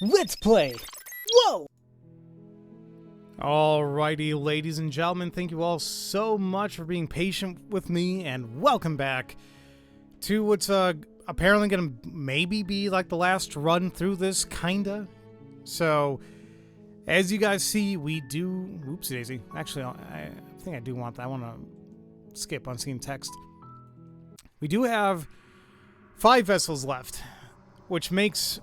Let's play! Whoa! Alrighty, ladies and gentlemen, thank you all so much for being patient with me, and welcome back to what's apparently gonna maybe be like the last run through this, kinda. So, as you guys see, we do... Oopsie daisy. Actually, I think I do want that. I want to skip unseen text. We do have 5 vessels left, which makes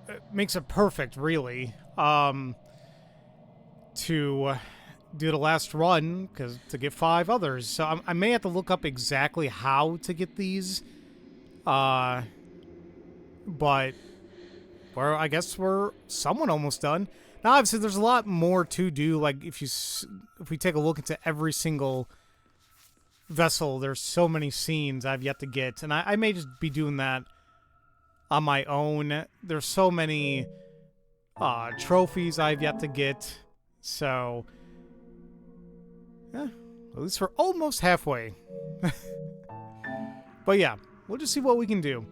it perfect, really, to do the last run, because to get 5 others. So I may have to look up exactly how to get these, but I guess we're somewhat almost done. Now, obviously, there's a lot more to do. Like, if we take a look into every single vessel, there's so many scenes I've yet to get, and I may just be doing that on my own. There's so many trophies I've yet to get, so yeah, at least we're almost halfway. But yeah, we'll just see what we can do.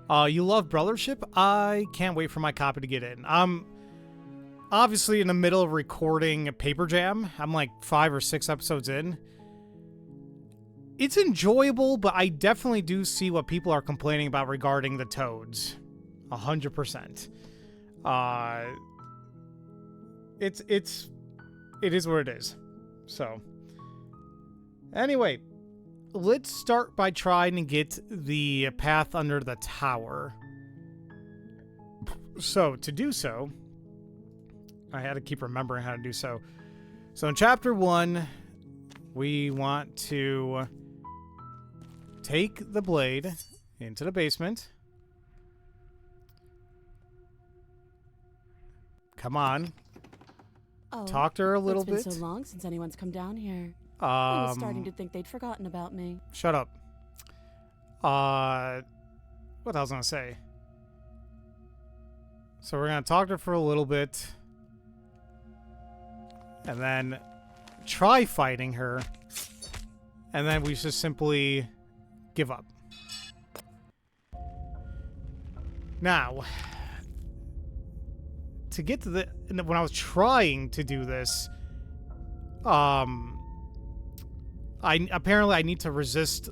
You love Brothership? I can't wait for my copy to get in. I'm obviously in the middle of recording a Paper Jam. I'm like 5 or 6 episodes in. It's enjoyable, but I definitely do see what people are complaining about regarding the toads. 100%. It is what it is. So, anyway, let's start by trying to get the path under the tower. So, to do so, I had to keep remembering how to do so. So, in Chapter 1, we want to take the blade into the basement. Come on. Oh, talk to her a little bit. It's been so long since anyone's come down here. I was starting to think they'd forgotten about me. Shut up. What else was I gonna say? So we're gonna talk to her for a little bit, and then try fighting her, and then we just simply give up. Now, to get to the... When I was trying to do this, I need to resist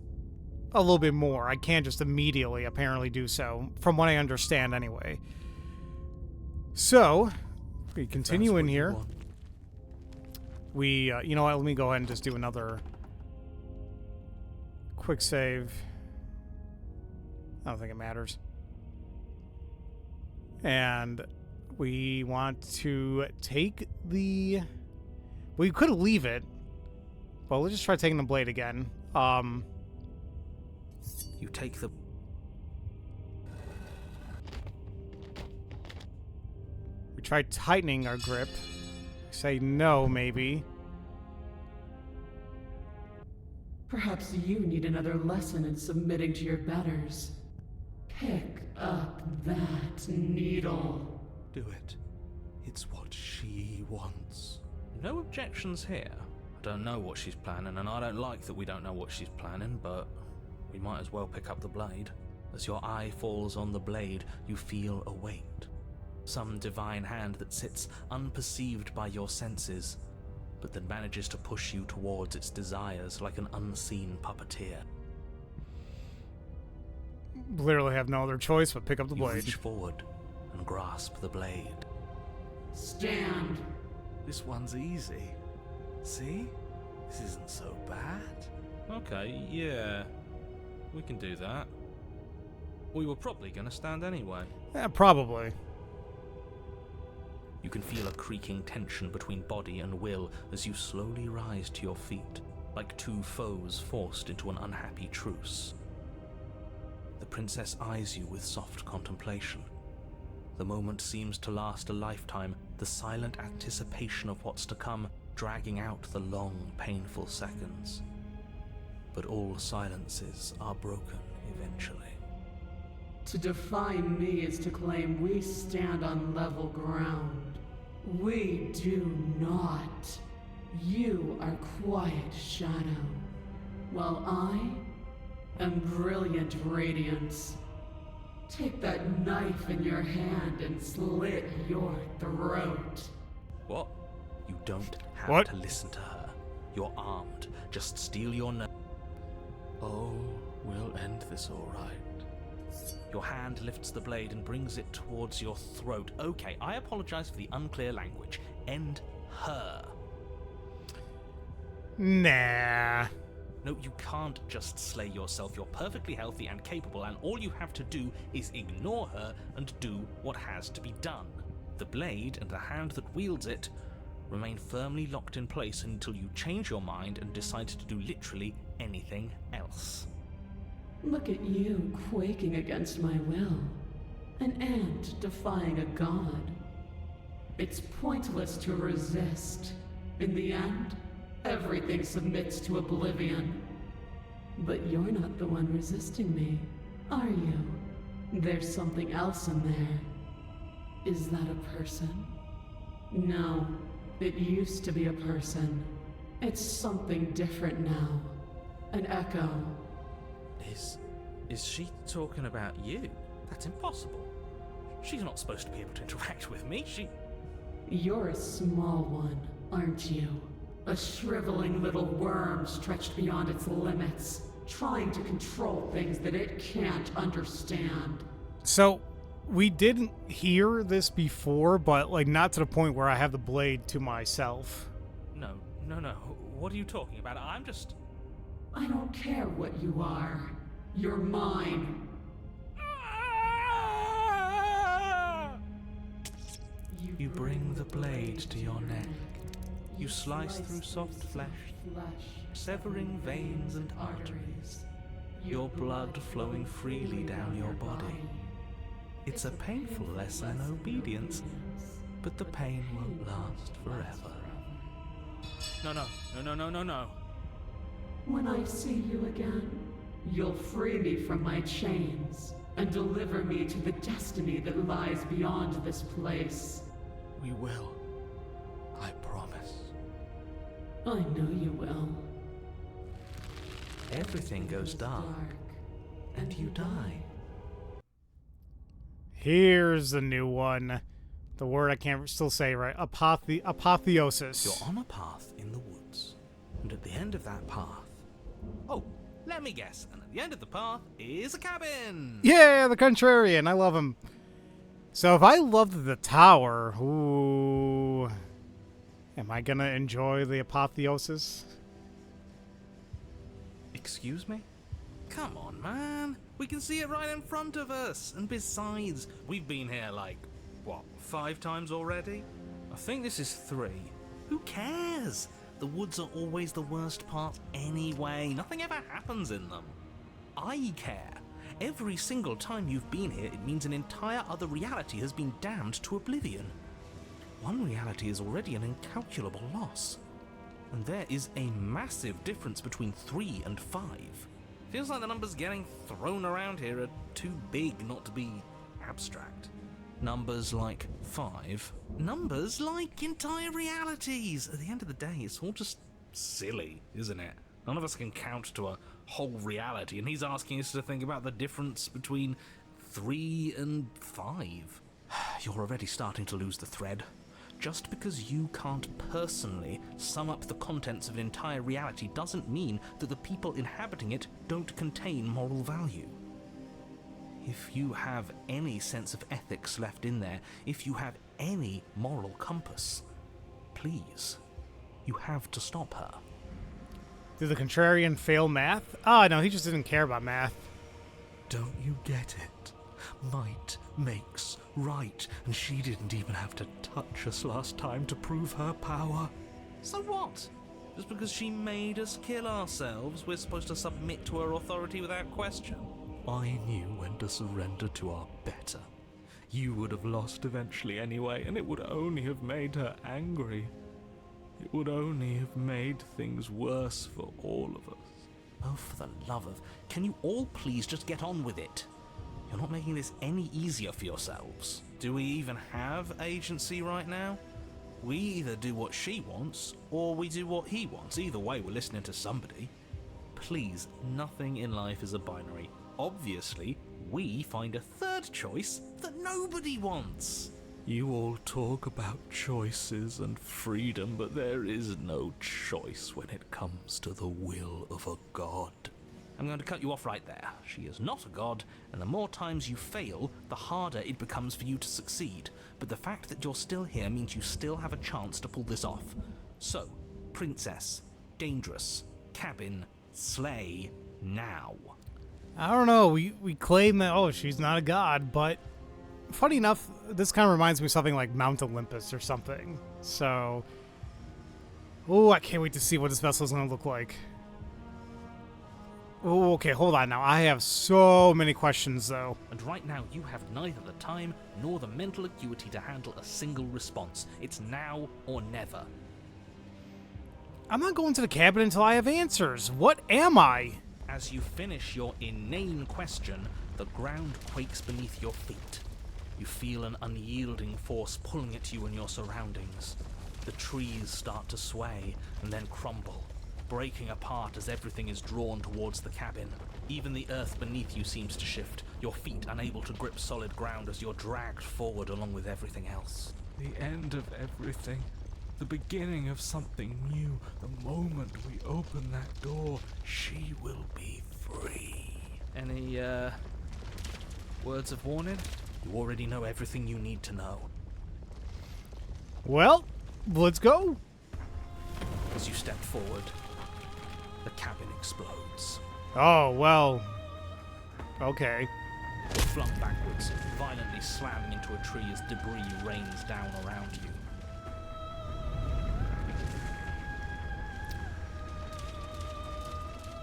a little bit more. I can't just immediately apparently do so, from what I understand anyway. So, we continue in here. We, you know what, let me go ahead and just do another quick save. I don't think it matters. And we want to take the... We could leave it, but we'll just try taking the blade again. You take the... We try tightening our grip. Say no, maybe. Perhaps you need another lesson in submitting to your betters. Pick up that needle. Do it. It's what she wants. No objections here. I don't know what she's planning, and I don't like that we don't know what she's planning, but we might as well pick up the blade. As your eye falls on the blade, you feel a weight. Some divine hand that sits unperceived by your senses, but that manages to push you towards its desires like an unseen puppeteer. Literally have no other choice but pick up the blade. You reach forward and grasp the blade. Stand. This one's easy. See? This isn't so bad. Okay, yeah. We can do that. We were probably going to stand anyway. Yeah, probably. You can feel a creaking tension between body and will as you slowly rise to your feet, like 2 foes forced into an unhappy truce. The princess eyes you with soft contemplation. The moment seems to last a lifetime, the silent anticipation of what's to come dragging out the long, painful seconds. But all silences are broken eventually. To define me is to claim we stand on level ground. We do not. You are quiet shadow, while I am brilliant radiance. take that knife in your hand and slit your throat. What? You don't have to listen to her. You're armed. Just steal your Oh, we'll end this all right. Your hand lifts the blade and brings it towards your throat. Okay, I apologize for the unclear language. End her. Nah. No, you can't just slay yourself. You're perfectly healthy and capable, and all you have to do is ignore her and do what has to be done. The blade and the hand that wields it remain firmly locked in place until you change your mind and decide to do literally anything else. Look at you quaking against my will. An ant defying a god. It's pointless to resist. In the end, everything submits to oblivion. But you're not the one resisting me, are you? There's something else in there. Is that a person? No, it used to be a person. It's something different now. An echo. Is she talking about you? That's impossible. She's not supposed to be able to interact with me. You're a small one, aren't you? A shriveling little worm stretched beyond its limits, trying to control things that it can't understand. So, we didn't hear this before, but, like, not to the point where I have the blade to myself. No. What are you talking about? I don't care what you are. You're mine. You bring the blade to your neck. You slice through soft flesh, severing veins and arteries, your blood flowing freely down your body. It's a painful lesson in obedience, but the pain won't last forever. No. When I see you again, you'll free me from my chains and deliver me to the destiny that lies beyond this place. We will. I promise. I know you will. Everything goes dark, and you die. Here's the new one. The word I can't still say right. Apotheosis. You're on a path in the woods, and at the end of that path... Oh, let me guess. And at the end of the path is a cabin! Yeah, the contrarian. I love him. So if I loved the tower, ooh... Am I gonna enjoy the apotheosis? Excuse me? Come on, man. We can see it right in front of us. And besides, we've been here like, 5 times already? I think this is 3. Who cares? The woods are always the worst part anyway. Nothing ever happens in them. I care. Every single time you've been here, it means an entire other reality has been damned to oblivion. One reality is already an incalculable loss. And there is a massive difference between 3 and 5. Feels like the numbers getting thrown around here are too big not to be abstract. Numbers like 5. Numbers like entire realities. At the end of the day, it's all just silly, isn't it? None of us can count to a whole reality, and he's asking us to think about the difference between 3 and 5. You're already starting to lose the thread. Just because you can't personally sum up the contents of an entire reality doesn't mean that the people inhabiting it don't contain moral value. If you have any sense of ethics left in there, if you have any moral compass, please, you have to stop her. Did the contrarian fail math? Oh, no, he just didn't care about math. Don't you get it? Might makes right, and she didn't even have to touch us last time to prove her power. So what? Just because she made us kill ourselves, we're supposed to submit to her authority without question? I knew when to surrender to our better. You would have lost eventually anyway, and it would only have made her angry. It would only have made things worse for all of us. Oh, for the love of... Can you all please just get on with it? You're not making this any easier for yourselves. Do we even have agency right now? We either do what she wants, or we do what he wants. Either way, we're listening to somebody. Please, nothing in life is a binary. Obviously, we find a third choice that nobody wants. You all talk about choices and freedom, but there is no choice when it comes to the will of a god. I'm going to cut you off right there. She is not a god, and the more times you fail, the harder it becomes for you to succeed. But the fact that you're still here means you still have a chance to pull this off. So, princess, dangerous, cabin, slay, now. I don't know. We claim that, oh, she's not a god, but funny enough, this kind of reminds me of something like Mount Olympus or something. So, oh, I can't wait to see what this vessel is going to look like. Oh, okay, hold on now. I have so many questions, though. And right now, you have neither the time nor the mental acuity to handle a single response. It's now or never. I'm not going to the cabin until I have answers. What am I? As you finish your inane question, the ground quakes beneath your feet. You feel an unyielding force pulling at you and your surroundings. The trees start to sway and then crumble, breaking apart as everything is drawn towards the cabin. Even the earth beneath you seems to shift, your feet unable to grip solid ground as you're dragged forward along with everything else. The end of everything. The beginning of something new. The moment we open that door, she will be free. Any, words of warning? You already know everything you need to know. Well, let's go. As you step forward, the cabin explodes. Oh, well. Okay. You're flung backwards, violently slamming into a tree as debris rains down around you.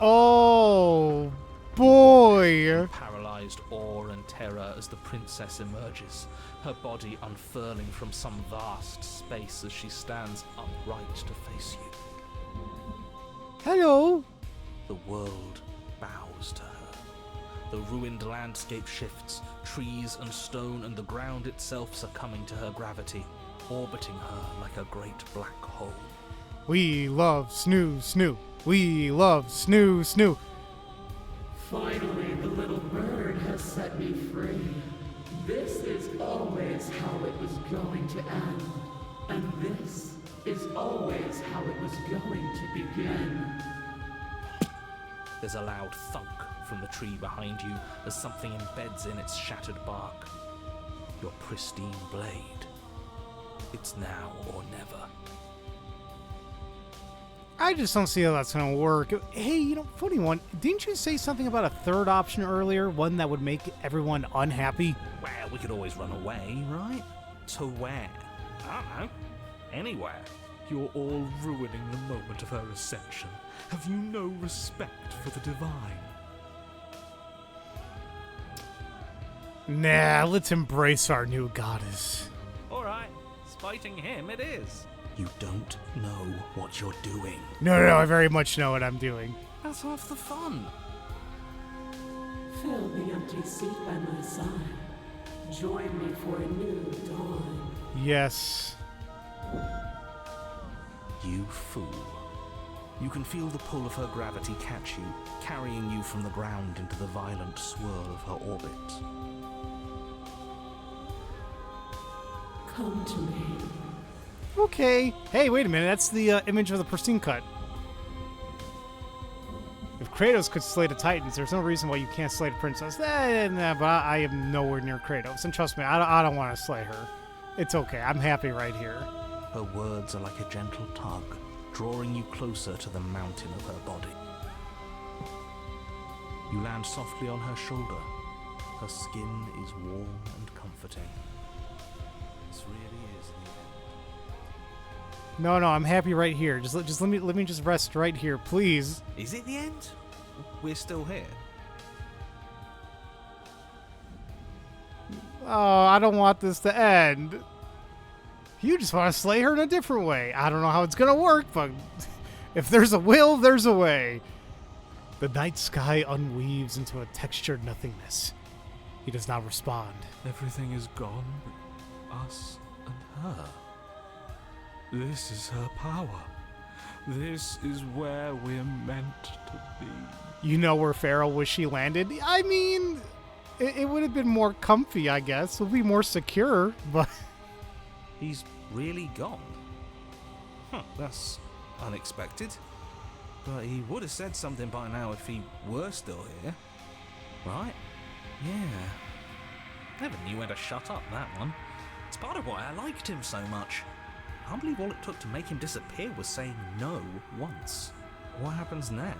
Oh, boy. Paralyzed awe and terror as the princess emerges, her body unfurling from some vast space as she stands upright to face you. Hello. The world bows to her. The ruined landscape shifts, trees and stone and the ground itself succumbing to her gravity, orbiting her like a great black hole. We love snoo, snoo. We love snoo, snoo. Finally, the little bird has set me free. This is always how it was going to end. And this is always how it was going to begin. There's a loud thunk from the tree behind you as something embeds in its shattered bark. Your pristine blade. It's now or never. I just don't see how that's going to work. Hey, funny one. Didn't you say something about a third option earlier? One that would make everyone unhappy? Well, we could always run away, right? To where? I don't know. Anywhere. You're all ruining the moment of her ascension. Have you no respect for the divine? Nah, let's embrace our new goddess. Alright, spiting him it is. You don't know what you're doing. No, I very much know what I'm doing. That's half the fun. Fill the empty seat by my side. Join me for a new dawn. Yes. You fool. You can feel the pull of her gravity catch you, carrying you from the ground into the violent swirl of her orbit. Come to me. Okay. Hey, wait a minute. That's the image of the Pristine cut. If Kratos could slay the Titans, there's no reason why you can't slay the princess. Nah, but I am nowhere near Kratos. And trust me, I don't want to slay her. It's okay. I'm happy right here. Her words are like a gentle tug, drawing you closer to the mountain of her body. You land softly on her shoulder. Her skin is warm and comforting. This really is the end. No, I'm happy right here. Just let me just rest right here, please. Is it the end? We're still here. Oh, I don't want this to end. You just want to slay her in a different way. I don't know how it's gonna work, but if there's a will, there's a way. The night sky unweaves into a textured nothingness. He does not respond. Everything is gone but us and her. This is her power. This is where we're meant to be. You know where Pharaoh wished she landed? I mean, It would have been more comfy, I guess. It would be more secure, but... He's really gone. Huh, that's unexpected. But he would have said something by now if he were still here. Right? Yeah. Never knew when to shut up, that one. It's part of why I liked him so much. I can't believe all it took to make him disappear was saying no once. What happens now?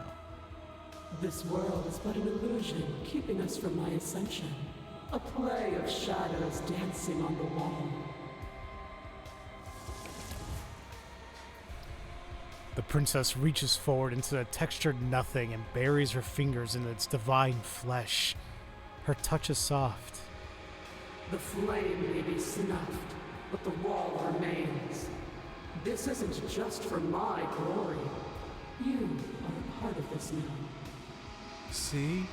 This world is but an illusion, keeping us from my ascension. A play of shadows dancing on the wall. The princess reaches forward into the textured nothing and buries her fingers in its divine flesh. Her touch is soft. The flame may be snuffed, but the wall remains. This isn't just for my glory. You are a part of this now. See?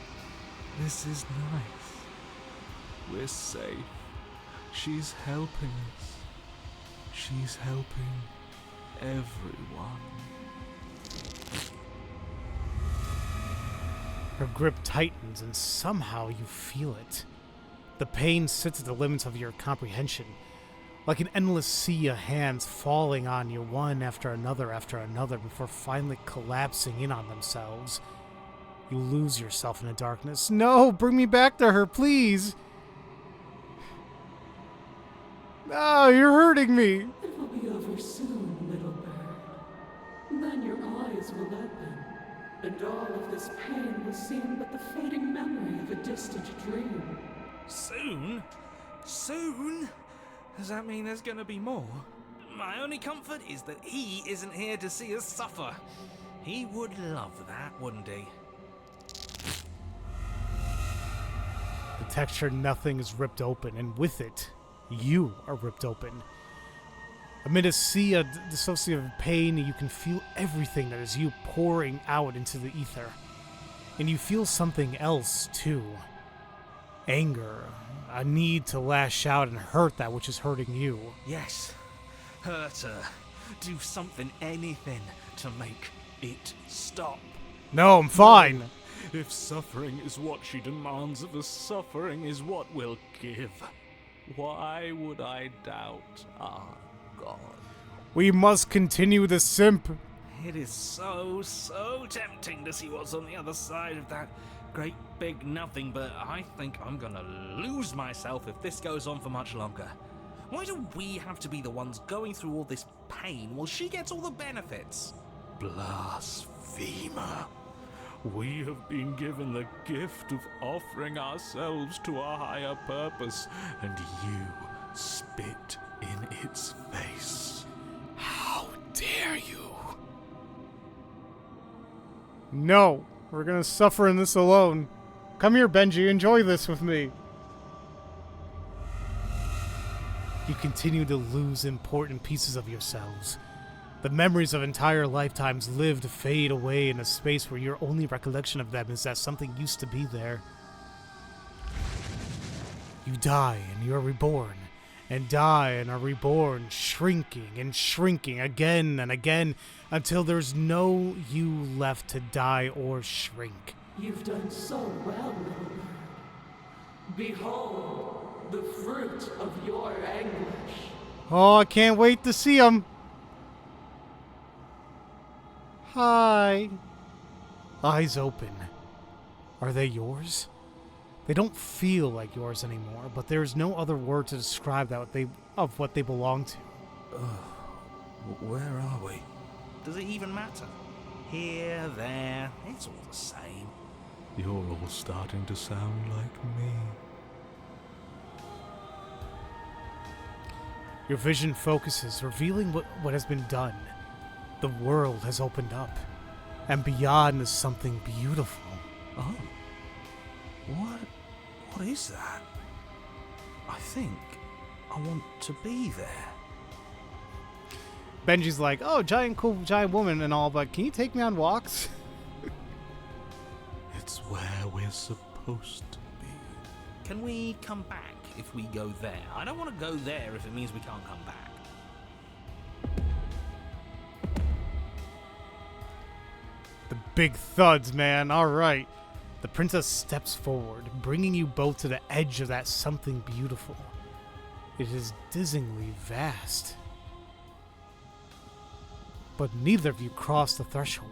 This is nice. We're safe. She's helping us. She's helping everyone. Her grip tightens and somehow you feel it. The pain sits at the limits of your comprehension, like an endless sea of hands falling on you one after another before finally collapsing in on themselves. You lose yourself in the darkness. No, bring me back to her, please. No, you're hurting me. It will be over soon, little bird. Then your eyes will open, and all of this pain will seem but the fading memory of a distant dream. Soon? Soon? Does that mean there's gonna be more? My only comfort is that he isn't here to see us suffer. He would love that, wouldn't he? The textured nothing is ripped open, and with it, you are ripped open. Amid a sea of dissociative pain, you can feel everything that is you pouring out into the ether. And you feel something else, too. Anger, a need to lash out and hurt that which is hurting you. Yes. Hurt her. Do something, anything, to make it stop. No, I'm fine. If suffering is what she demands of us, suffering is what we'll give. Why would I doubt our God? We must continue the simp. It is so tempting to see what's on the other side of that great big nothing, but I think I'm gonna lose myself if this goes on for much longer. Why do we have to be the ones going through all this pain while she gets all the benefits? Blasphemer. We have been given the gift of offering ourselves to a higher purpose, and you spit in its face. How dare you? No, we're gonna suffer in this alone. Come here, Benji, enjoy this with me. You continue to lose important pieces of yourselves. The memories of entire lifetimes lived fade away in a space where your only recollection of them is that something used to be there. You die and you're reborn, and die and are reborn, shrinking and shrinking again and again until there's no you left to die or shrink. You've done so well, little bird. Behold, the fruit of your anguish. Oh, I can't wait to see him. Hi. Eyes open. Are they yours? They don't feel like yours anymore, but there's no other word to describe that of what they belong to. Where are we? Does it even matter? Here, there, it's all the same. You're all starting to sound like me. Your vision focuses, revealing what has been done. The world has opened up, and beyond is something beautiful. Oh. What is that? I think I want to be there. Benji's like, oh, cool giant woman and all, but can you take me on walks? It's where we're supposed to be. Can we come back if we go there? I don't want to go there if it means we can't come back. The big thuds, man. All right. The princess steps forward, bringing you both to the edge of that something beautiful. It is dizzyingly vast. But neither of you cross the threshold.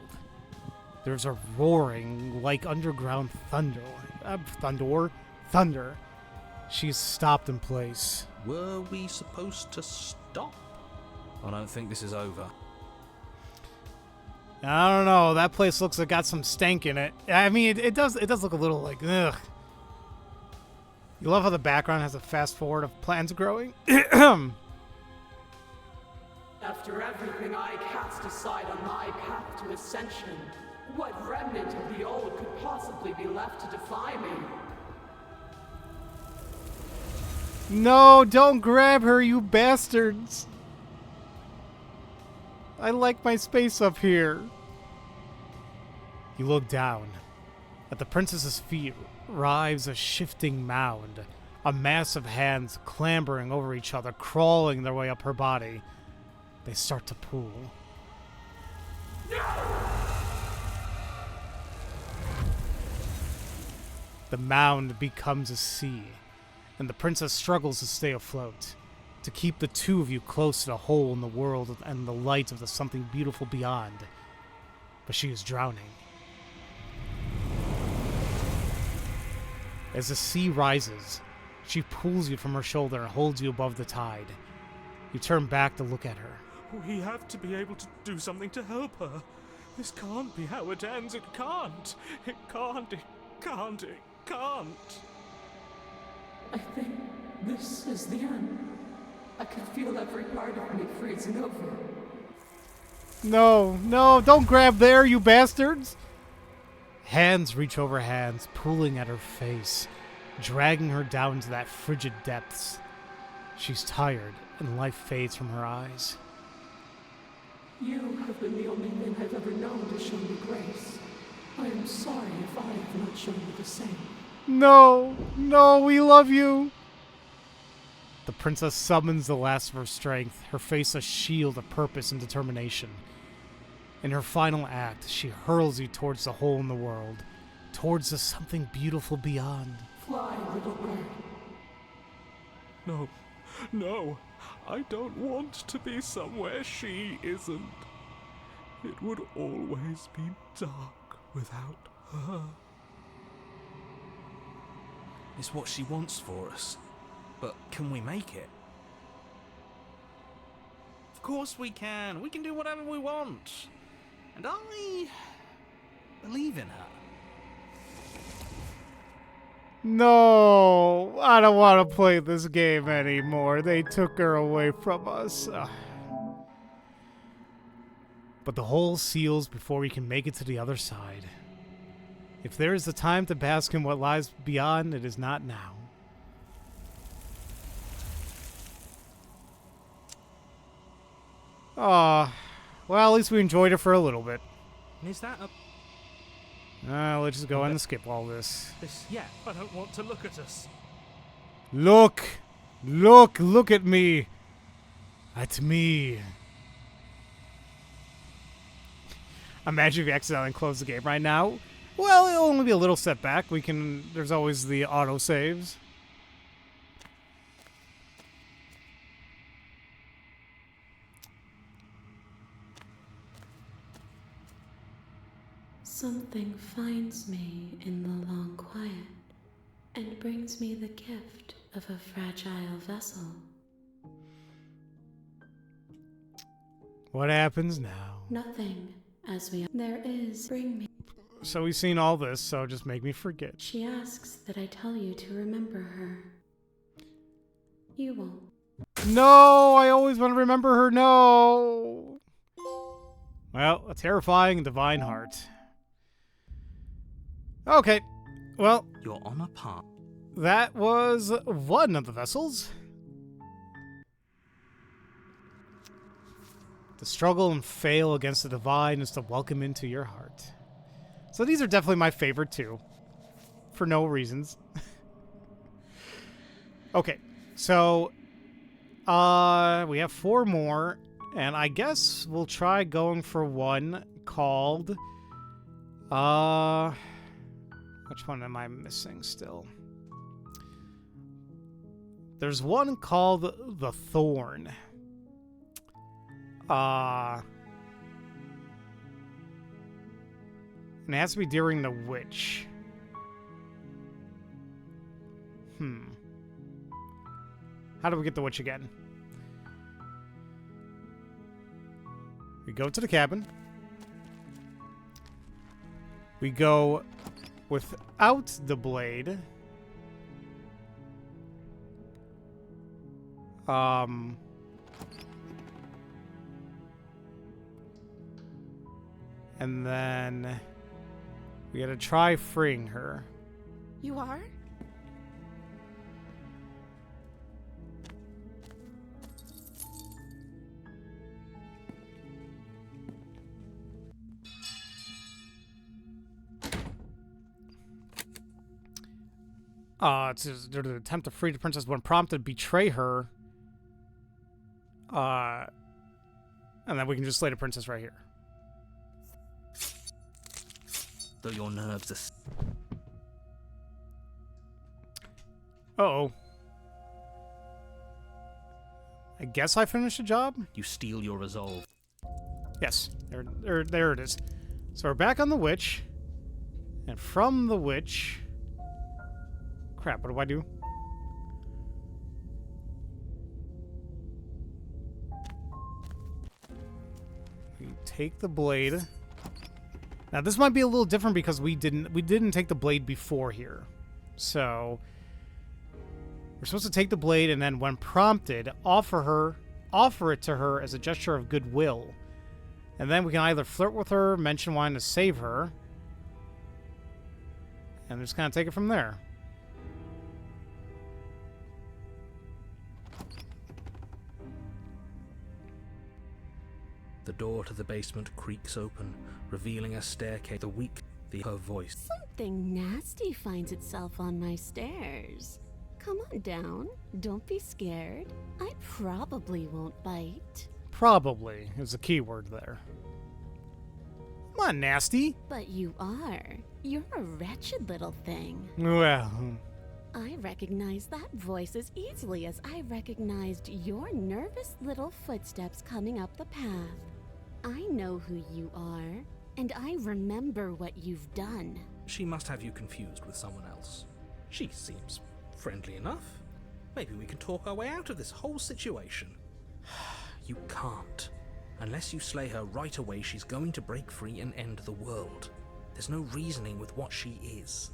There's a roaring like underground thunder. Thunder. She's stopped in place. Were we supposed to stop? I don't think this is over. I don't know. That place looks like it got some stank in it. I mean, it does look a little like, ugh. You love how the background has a fast forward of plants growing? After everything I cast aside on my path to ascension, what remnant of the old could possibly be left to defy me? No, don't grab her, you bastards. I like my space up here. You look down. At the princess's feet rises a shifting mound, a mass of hands clambering over each other, crawling their way up her body. They start to pull. The mound becomes a sea, and the princess struggles to stay afloat, to keep the two of you close to the hole in the world and the light of the something beautiful beyond. But she is drowning. As the sea rises, she pulls you from her shoulder and holds you above the tide. You turn back to look at her. We have to be able to do something to help her. This can't be how it ends. It can't. It can't. It can't. It can't. I think this is the end. I can feel every part of me freezing over. No, don't grab there, you bastards! Hands reach over hands, pulling at her face, dragging her down to that frigid depths. She's tired, and life fades from her eyes. You have been the only thing I've ever known to show me grace. I am sorry if I have not shown you the same. No, we love you! The princess summons the last of her strength, her face a shield of purpose and determination. In her final act, she hurls you towards the hole in the world, towards the something beautiful beyond. Fly, little bird. No, I don't want to be somewhere she isn't. It would always be dark without her. It's what she wants for us. But can we make it? Of course we can. We can do whatever we want. And I believe in her. No, I don't want to play this game anymore. They took her away from us. But the hole seals before we can make it to the other side. If there is a time to bask in what lies beyond, it is not now. Well, at least we enjoyed it for a little bit. Is that a... Let's just go on and skip all this. Yeah, I don't want to look at us. Look at me. At me. Imagine if you accidentally close the game right now. Well, it'll only be a little setback. There's always the auto saves. Something finds me in the long quiet and brings me the gift of a fragile vessel. What happens now? Nothing, there is, bring me. So we've seen all this, so just make me forget. She asks that I tell you to remember her. You won't. No, I always want to remember her, no. Well, a terrifying divine heart. Okay, well, You're on a path. that was one of the vessels. To struggle and fail against the divine is to welcome into your heart. So these are definitely my favorite too. For no reasons. Okay, so we have 4 more, and I guess we'll try going for one called Which one am I missing still? There's one called the Thorn. And it has to be during the witch. How do we get the witch again? We go to the cabin. We go without the blade. And then we gotta try freeing her. You are? It says there's an attempt to free the princess when prompted, betray her. And then we can just slay the princess right here. Though your nerves are... Uh-oh. I guess I finished the job? You steel your resolve. Yes. There it is. So we're back on the witch. And from the witch... Crap, what do I do? We take the blade. Now this might be a little different because we didn't take the blade before here. So we're supposed to take the blade and then when prompted, offer it to her as a gesture of goodwill. And then we can either flirt with her, mention wanting to save her, and just kind of take it from there. The door to the basement creaks open, revealing a staircase. Her voice. Something nasty finds itself on my stairs. Come on down. Don't be scared. I probably won't bite. Probably is the key word there. Come on, nasty. But you are. You're a wretched little thing. Well... I recognize that voice as easily as I recognized your nervous little footsteps coming up the path. I know who you are, and I remember what you've done. She must have you confused with someone else. She seems friendly enough. Maybe we can talk our way out of this whole situation. You can't. Unless you slay her right away, she's going to break free and end the world. There's no reasoning with what she is.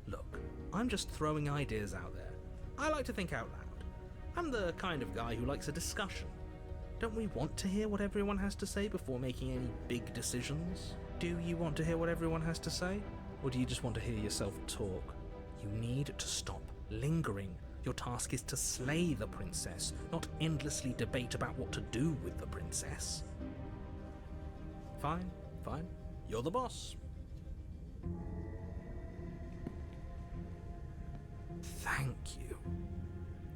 Look, I'm just throwing ideas out there. I like to think out loud. I'm the kind of guy who likes a discussion. Don't we want to hear what everyone has to say before making any big decisions? Do you want to hear what everyone has to say? Or do you just want to hear yourself talk? You need to stop lingering. Your task is to slay the princess, not endlessly debate about what to do with the princess. Fine, fine. You're the boss. Thank you.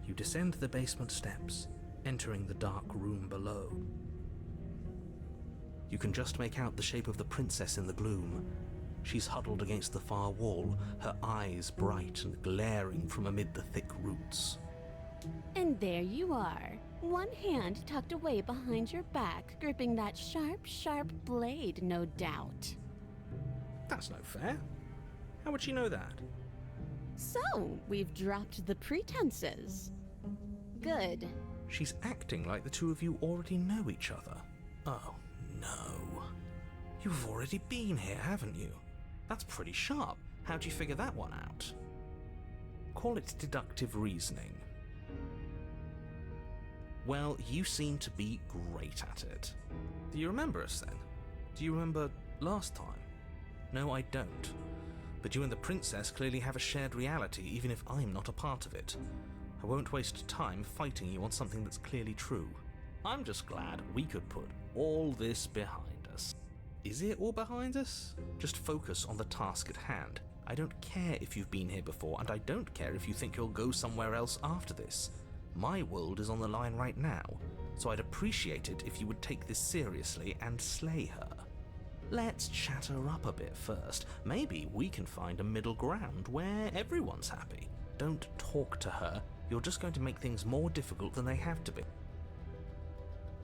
You descend the basement steps, entering the dark room below. You can just make out the shape of the princess in the gloom. She's huddled against the far wall, her eyes bright and glaring from amid the thick roots. And there you are, one hand tucked away behind your back, gripping that sharp, sharp blade, no doubt. That's no fair. How would she know that? So, we've dropped the pretenses. Good. She's acting like the two of you already know each other. Oh, no. You've already been here, haven't you? That's pretty sharp. How'd you figure that one out? Call it deductive reasoning. Well, you seem to be great at it. Do you remember us then? Do you remember last time? No, I don't. But you and the princess clearly have a shared reality, even if I'm not a part of it. I won't waste time fighting you on something that's clearly true. I'm just glad we could put all this behind us. Is it all behind us? Just focus on the task at hand. I don't care if you've been here before, and I don't care if you think you'll go somewhere else after this. My world is on the line right now, so I'd appreciate it if you would take this seriously and slay her. Let's chat her up a bit first. Maybe we can find a middle ground where everyone's happy. Don't talk to her. You're just going to make things more difficult than they have to be.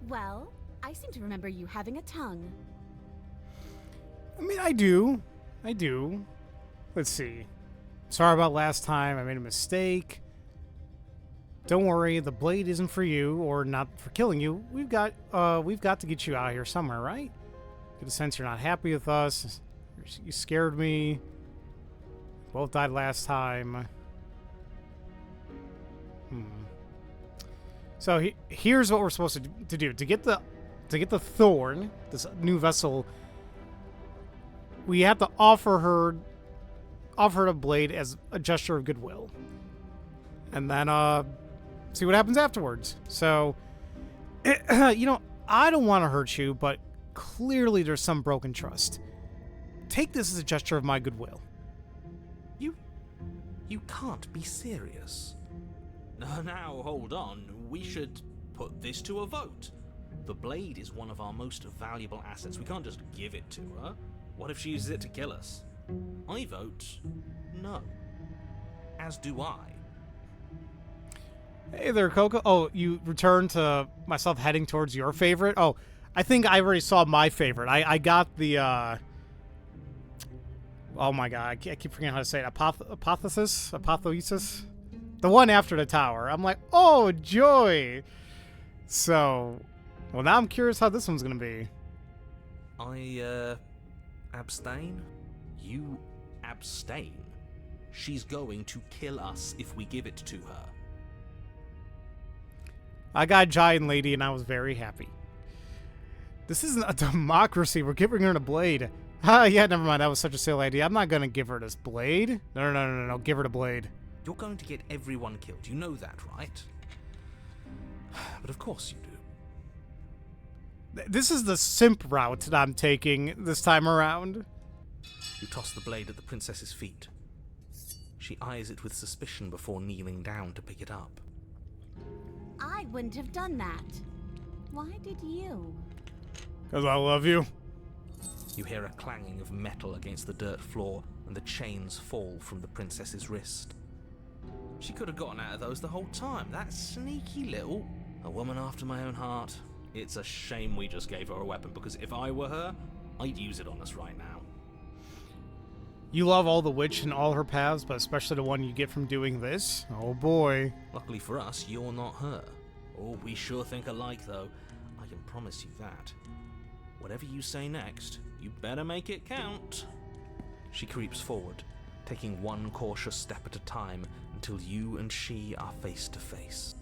Well, I seem to remember you having a tongue. I mean, I do. Let's see. Sorry about last time. I made a mistake. Don't worry, the blade isn't for you, or not for killing you. We've got to get you out of here somewhere, right? Get a sense you're not happy with us. You scared me. Both died last time. So here's what we're supposed to do. To get the thorn, this new vessel, we have to offer her the blade as a gesture of goodwill, and then see what happens afterwards. So, you know, I don't want to hurt you, but clearly there's some broken trust. Take this as a gesture of my goodwill. You can't be serious. Now, hold on. We should put this to a vote. The blade is one of our most valuable assets. We can't just give it to her. What if she uses it to kill us? I vote no. As do I. Hey there, Coco. Oh, you returned to myself heading towards your favorite? Oh, I think I already saw my favorite. I got the, oh my god, I keep forgetting how to say it. Apotheosis? The one after the tower. I'm like, oh, joy! So, well, now I'm curious how this one's gonna be. I, abstain? You abstain? She's going to kill us if we give it to her. I got Giant Lady and I was very happy. This isn't a democracy. We're giving her a blade. Yeah, never mind. That was such a silly idea. I'm not gonna give her this blade. No. Give her the blade. You're going to get everyone killed. You know that, right? But of course you do. This is the simp route that I'm taking this time around. You toss the blade at the princess's feet. She eyes it with suspicion before kneeling down to pick it up. I wouldn't have done that. Why did you? 'Cause I love you. You hear a clanging of metal against the dirt floor, and the chains fall from the princess's wrist. She could have gotten out of those the whole time. That sneaky little... A woman after my own heart. It's a shame we just gave her a weapon, because if I were her, I'd use it on us right now. You love all the witch and all her paths, but especially the one you get from doing this? Oh boy. Luckily for us, you're not her. Oh, we sure think alike, though. I can promise you that. Whatever you say next, you better make it count. She creeps forward, taking one cautious step at a time until you and she are face to face.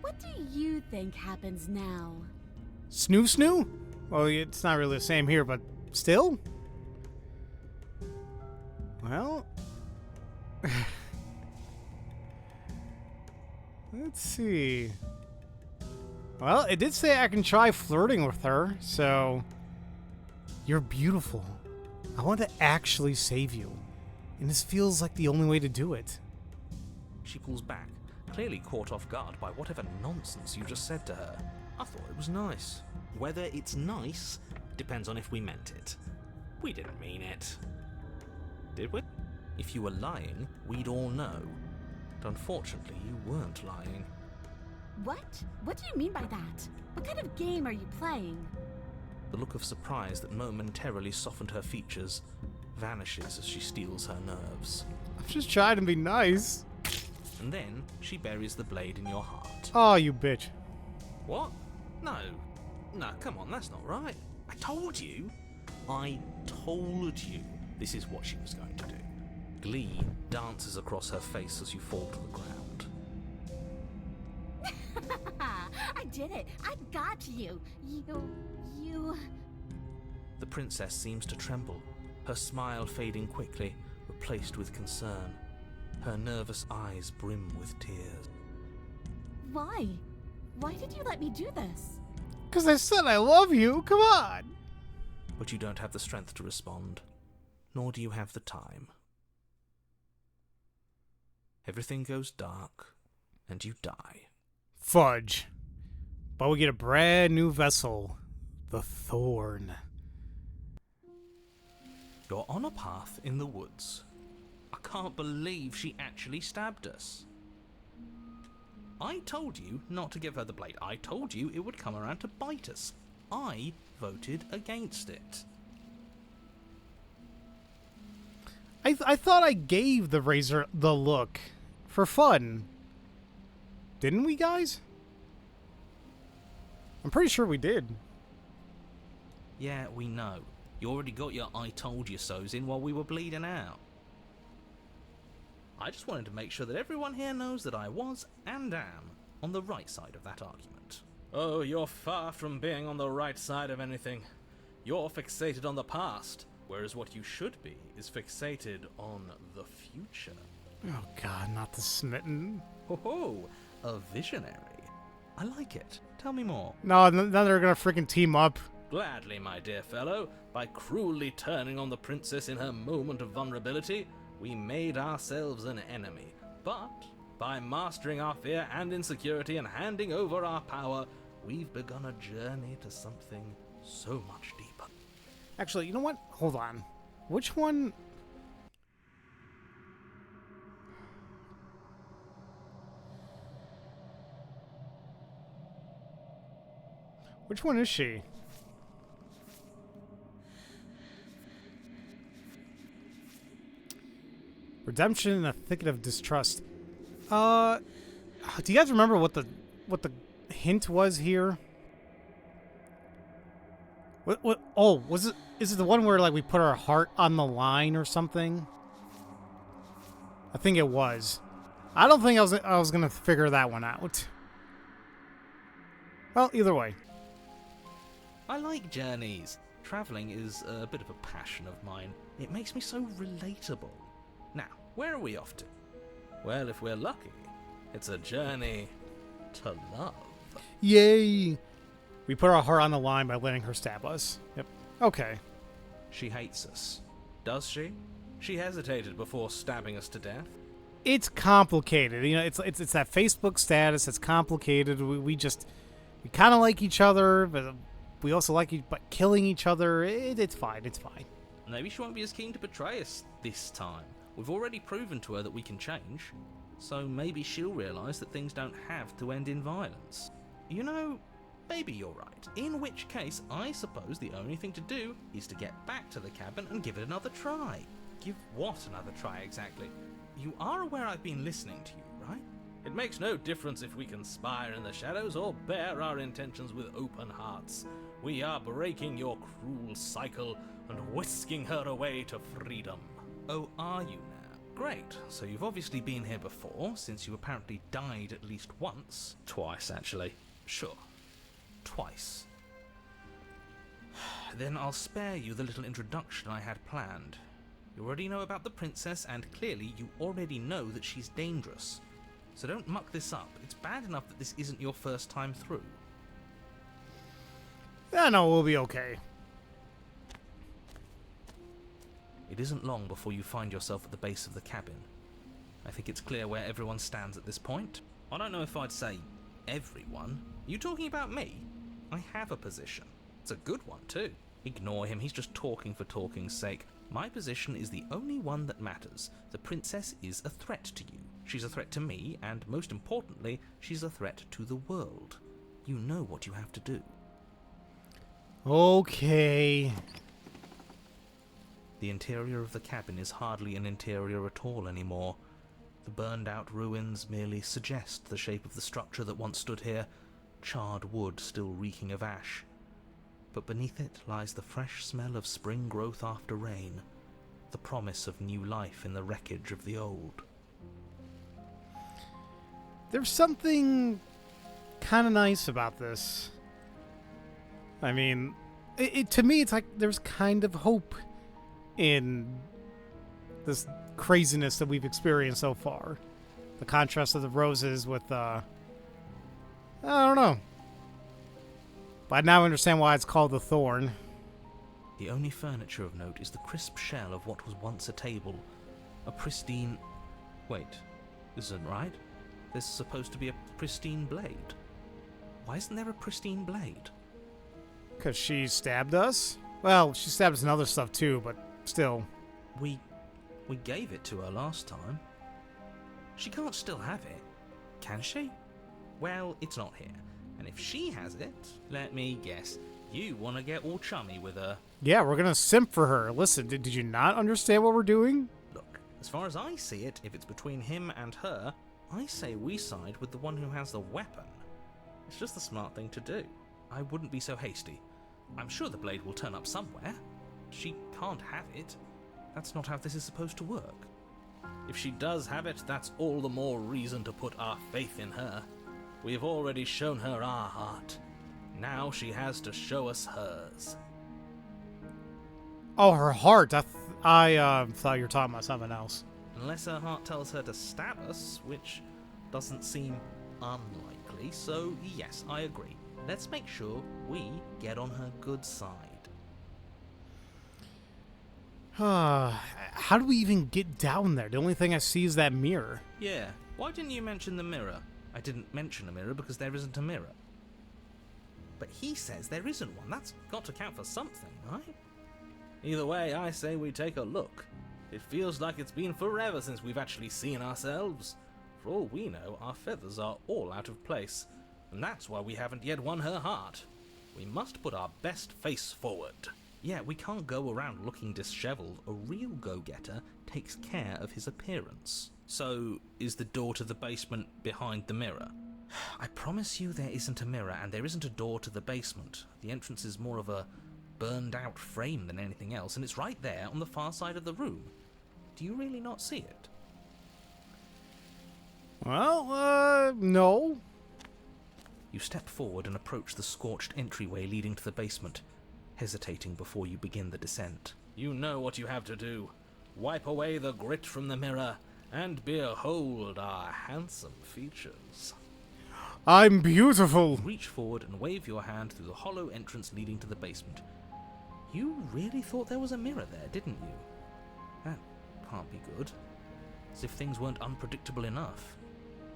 What do you think happens now? Snoo? Well, it's not really the same here, but still? Well... Let's see... Well, it did say I can try flirting with her, so... You're beautiful. I want to actually save you. And this feels like the only way to do it. She pulls back, clearly caught off guard by whatever nonsense you just said to her. I thought it was nice. Whether it's nice depends on if we meant it. We didn't mean it. Did we? If you were lying, we'd all know. But unfortunately, you weren't lying. What? What do you mean by that? What kind of game are you playing? The look of surprise that momentarily softened her features vanishes as she steels her nerves. I'm just trying to be nice. And then she buries the blade in your heart. Oh, you bitch. What? No, come on, that's not right. I told you this is what she was going to do. Glee dances across her face as you fall to the ground. I did it! I got you! You... The princess seems to tremble, her smile fading quickly, replaced with concern. Her nervous eyes brim with tears. Why? Why did you let me do this? 'Cause I said I love you, come on! But you don't have the strength to respond, nor do you have the time. Everything goes dark, and you die. Fudge. But we get a brand new vessel, the Thorn. You're on a path in the woods. I can't believe she actually stabbed us. I told you not to give her the blade. I told you it would come around to bite us. I voted against it. I thought I gave the razor the look for fun. Didn't we, guys? I'm pretty sure we did. Yeah, we know. You already got your I told you so's in while we were bleeding out. I just wanted to make sure that everyone here knows that I was and am on the right side of that argument. Oh, you're far from being on the right side of anything. You're fixated on the past, whereas what you should be is fixated on the future. Oh god, not the smitten. Ho, a visionary. I like it. Tell me more. No, now they're gonna freaking team up. Gladly, my dear fellow. By cruelly turning on the princess in her moment of vulnerability, we made ourselves an enemy. But by mastering our fear and insecurity and handing over our power, we've begun a journey to something so much deeper. Actually, you know what? Hold on. Which one? Which one is she? Redemption in a thicket of distrust. Do you guys remember what the hint was here? What oh, was it is it the one where like we put our heart on the line or something? I think it was. I don't think I was going to figure that one out. Well, either way. I like journeys. Traveling is a bit of a passion of mine. It makes me so relatable. Now, where are we off to? Well, if we're lucky, it's a journey to love. Yay! We put our heart on the line by letting her stab us. Yep. Okay. She hates us. Does she? She hesitated before stabbing us to death. It's complicated. You know, it's that Facebook status. It's complicated. We kind of like each other, but we also like but killing each other. It's fine. It's fine. Maybe she won't be as keen to betray us this time. We've already proven to her that we can change. So maybe she'll realise that things don't have to end in violence. You know, maybe you're right. In which case, I suppose the only thing to do is to get back to the cabin and give it another try. Give what another try exactly? You are aware I've been listening to you, right? It makes no difference if we conspire in the shadows or bear our intentions with open hearts. We are breaking your cruel cycle and whisking her away to freedom. Oh, are you now? Great. So you've obviously been here before, since you apparently died at least once. Twice, actually. Sure. Twice. Then I'll spare you the little introduction I had planned. You already know about the princess, and clearly you already know that she's dangerous. So don't muck this up. It's bad enough that this isn't your first time through. Yeah, no, we'll be okay. It isn't long before you find yourself at the base of the cabin. I think it's clear where everyone stands at this point. I don't know if I'd say everyone. You talking about me? I have a position. It's a good one, too. Ignore him, he's just talking for talking's sake. My position is the only one that matters. The princess is a threat to you. She's a threat to me, and most importantly, she's a threat to the world. You know what you have to do. Okay. The interior of the cabin is hardly an interior at all anymore. The burned-out ruins merely suggest the shape of the structure that once stood here, charred wood still reeking of ash. But beneath it lies the fresh smell of spring growth after rain, the promise of new life in the wreckage of the old. There's something kind of nice about this. I mean, to me, it's like there's kind of hope in this craziness that we've experienced so far. The contrast of the roses with, I don't know. But I now understand why it's called the thorn. The only furniture of note is the crisp shell of what was once a table. A pristine... Wait, this isn't right. There's supposed to be a pristine blade. Why isn't there a pristine blade? Because she stabbed us? Well, she stabbed us in other stuff too, but still. We gave it to her last time. She can't still have it, can she? Well, it's not here. And if she has it, let me guess, you want to get all chummy with her. Yeah, we're gonna simp for her. Listen, did you not understand what we're doing? Look, as far as I see it, if it's between him and her, I say we side with the one who has the weapon. It's just the smart thing to do. I wouldn't be so hasty. I'm sure the blade will turn up somewhere. She can't have it. That's not how this is supposed to work. If she does have it, that's all the more reason to put our faith in her. We've already shown her our heart. Now she has to show us hers. Oh, her heart. I thought you were talking about something else. Unless her heart tells her to stab us, which doesn't seem unlikely, so yes, I agree. Let's make sure we get on her good side. How do we even get down there? The only thing I see is that mirror. Yeah, why didn't you mention the mirror? I didn't mention a mirror because there isn't a mirror. But he says there isn't one. That's got to count for something, right? Either way, I say we take a look. It feels like it's been forever since we've actually seen ourselves. For all we know, our feathers are all out of place. And that's why we haven't yet won her heart. We must put our best face forward. Yeah, we can't go around looking disheveled. A real go-getter takes care of his appearance. So, is the door to the basement behind the mirror? I promise you there isn't a mirror, and there isn't a door to the basement. The entrance is more of a burned-out frame than anything else, and it's right there on the far side of the room. Do you really not see it? Well, no. You step forward and approach the scorched entryway leading to the basement, hesitating before you begin the descent. You know what you have to do. Wipe away the grit from the mirror, and behold our handsome features. I'm beautiful. Reach forward and wave your hand through the hollow entrance leading to the basement. You really thought there was a mirror there, didn't you? That can't be good. As if things weren't unpredictable enough.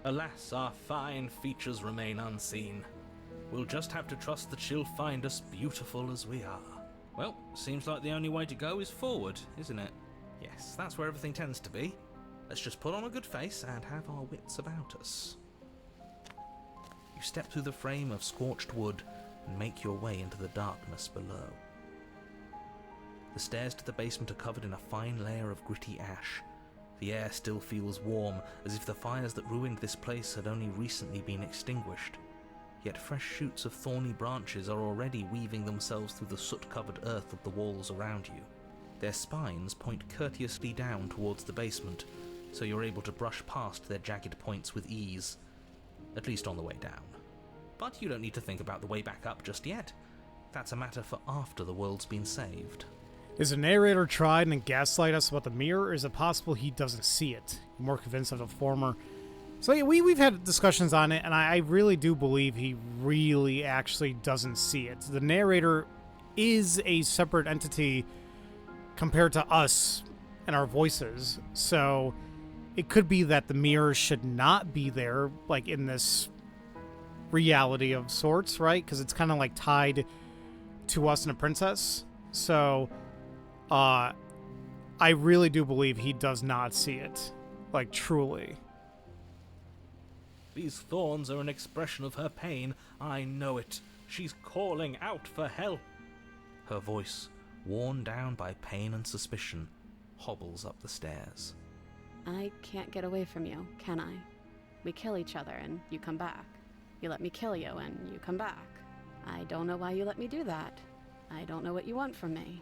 Alas, our fine features remain unseen. We'll just have to trust that she'll find us beautiful as we are. Well, seems like the only way to go is forward, isn't it? Yes, that's where everything tends to be. Let's just put on a good face and have our wits about us. You step through the frame of scorched wood and make your way into the darkness below. The stairs to the basement are covered in a fine layer of gritty ash. The air still feels warm, as if the fires that ruined this place had only recently been extinguished. Yet fresh shoots of thorny branches are already weaving themselves through the soot-covered earth of the walls around you. Their spines point courteously down towards the basement, so you're able to brush past their jagged points with ease, at least on the way down. But you don't need to think about the way back up just yet. That's a matter for after the world's been saved. Is the narrator tried and gaslight us about the mirror, or is it possible he doesn't see it? I'm more convinced of the former. So yeah, we've had discussions on it, and I really do believe he really actually doesn't see it. The narrator is a separate entity compared to us and our voices, so it could be that the mirror should not be there, like in this reality of sorts, right? Because it's kind of like tied to us and a princess. So I really do believe he does not see it, like truly. These thorns are an expression of her pain. I know it. She's calling out for help. Her voice, worn down by pain and suspicion, hobbles up the stairs. I can't get away from you, can I? We kill each other and you come back. You let me kill you and you come back. I don't know why you let me do that. I don't know what you want from me.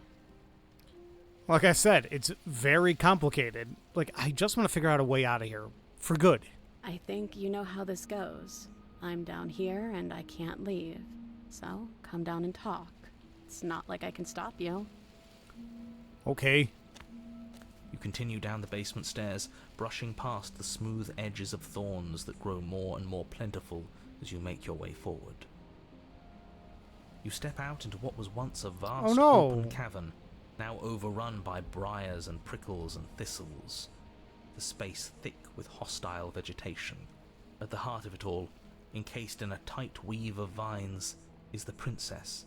Like I said, it's very complicated. Like, I just want to figure out a way out of here. For good. I think you know how this goes. I'm down here and I can't leave. So, come down and talk. It's not like I can stop you. Okay. You continue down the basement stairs, brushing past the smooth edges of thorns that grow more and more plentiful as you make your way forward. You step out into what was once a vast open cavern, now overrun by briars and prickles and thistles, the space thick with hostile vegetation. At the heart of it all, encased in a tight weave of vines, is the princess,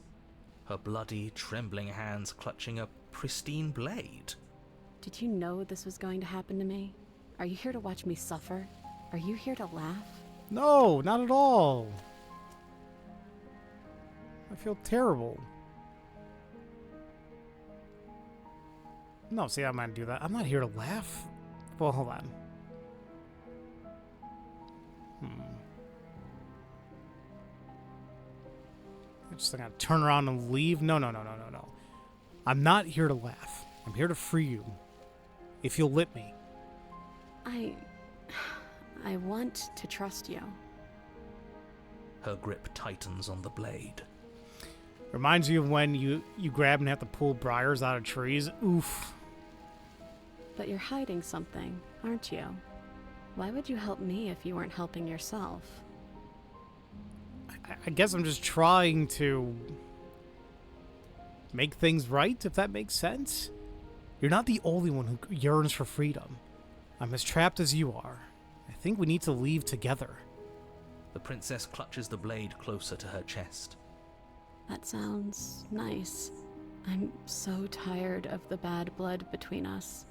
her bloody, trembling hands clutching a pristine blade. Did you know this was going to happen to me? Are you here to watch me suffer? Are you here to laugh? No, not at all. I feel terrible. No, see, I'm not gonna do that. I'm not here to laugh. Well, hold on. I'm just gonna turn around and leave. No. I'm not here to laugh. I'm here to free you. If you'll let me. I want to trust you. Her grip tightens on the blade. Reminds you of when you grab and have to pull briars out of trees. Oof. But you're hiding something, aren't you? Why would you help me if you weren't helping yourself? I guess I'm just trying to make things right, if that makes sense. You're not the only one who yearns for freedom. I'm as trapped as you are. I think we need to leave together. The princess clutches the blade closer to her chest. That sounds nice. I'm so tired of the bad blood between us.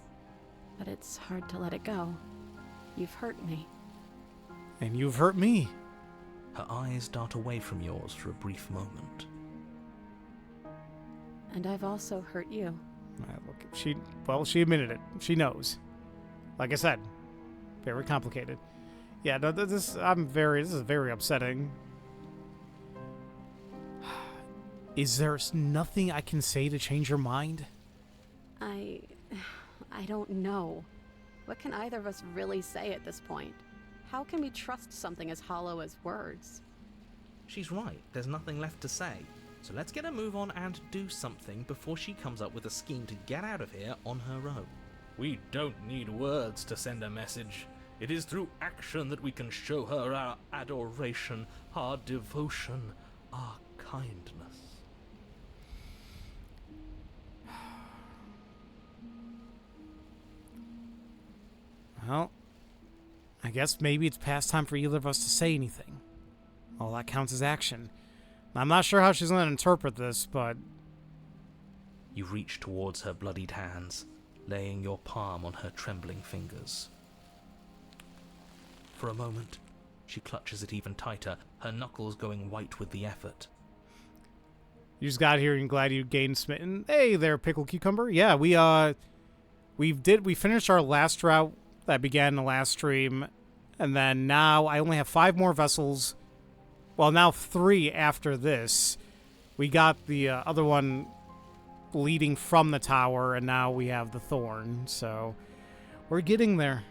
But it's hard to let it go. You've hurt me. And you've hurt me. Her eyes dart away from yours for a brief moment. And I've also hurt you. She admitted it. She knows. Like I said, very complicated. Yeah, no, this is very upsetting. Is there nothing I can say to change your mind? I don't know. What can either of us really say at this point? How can we trust something as hollow as words? She's right. There's nothing left to say. So let's get a move on and do something before she comes up with a scheme to get out of here on her own. We don't need words to send a message. It is through action that we can show her our adoration, our devotion, our kindness. Well, I guess maybe it's past time for either of us to say anything. All that counts as action. I'm not sure how she's going to interpret this, but... You reach towards her bloodied hands, laying your palm on her trembling fingers. For a moment, she clutches it even tighter, her knuckles going white with the effort. You just got here and glad you gained smitten. Hey there, Pickle Cucumber. Yeah, we finished our last route that began in the last stream, and then now I only have 5 more vessels. Well, now 3 after this. We got the other one leading from the tower, and now we have the thorn, so we're getting there.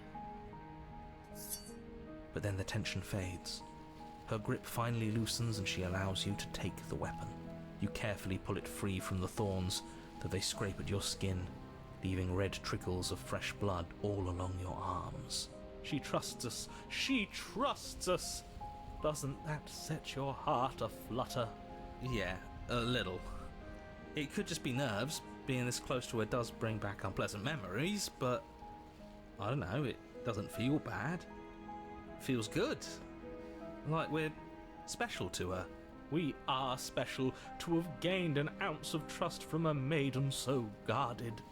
But then the tension fades. Her grip finally loosens and she allows you to take the weapon. You carefully pull it free from the thorns, though they scrape at your skin, leaving red trickles of fresh blood all along your arms. She trusts us. She trusts us. Doesn't that set your heart aflutter? Yeah, a little. It could just be nerves. Being this close to her does bring back unpleasant memories, but I don't know, it doesn't feel bad. It feels good. Like we're special to her. We are special to have gained an ounce of trust from a maiden so guarded.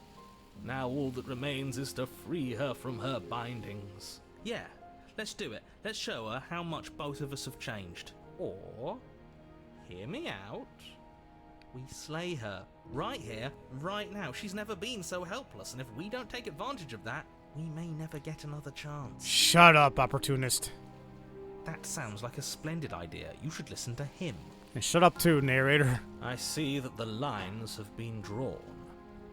Now all that remains is to free her from her bindings. Yeah, let's do it. Let's show her how much both of us have changed. Or, hear me out, we slay her. Right here, right now. She's never been so helpless, and if we don't take advantage of that, we may never get another chance. Shut up, opportunist. That sounds like a splendid idea. You should listen to him. And shut up too, narrator. I see that the lines have been drawn.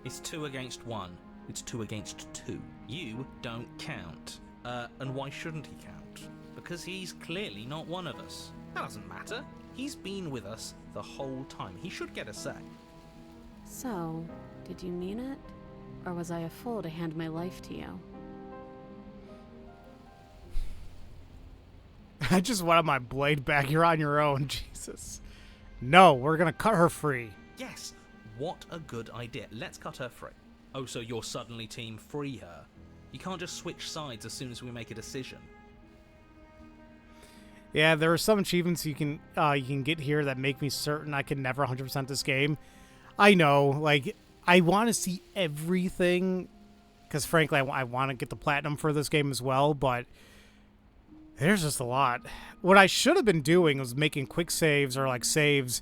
It's 2 against 1. It's 2 against 2. You don't count. And why shouldn't he count? Because he's clearly not one of us. That doesn't matter. He's been with us the whole time. He should get a say. So, did you mean it? Or was I a fool to hand my life to you? I just wanted my blade back. You're on your own, Jesus. No, we're gonna cut her free. Yes, what a good idea. Let's cut her free. Oh, so you're suddenly team free her. You can't just switch sides as soon as we make a decision. Yeah, there are some achievements you can get here that make me certain I can never 100% this game. I know, like, I want to see everything, because frankly, I want to get the platinum for this game as well, but there's just a lot. What I should have been doing was making quick saves or, like, saves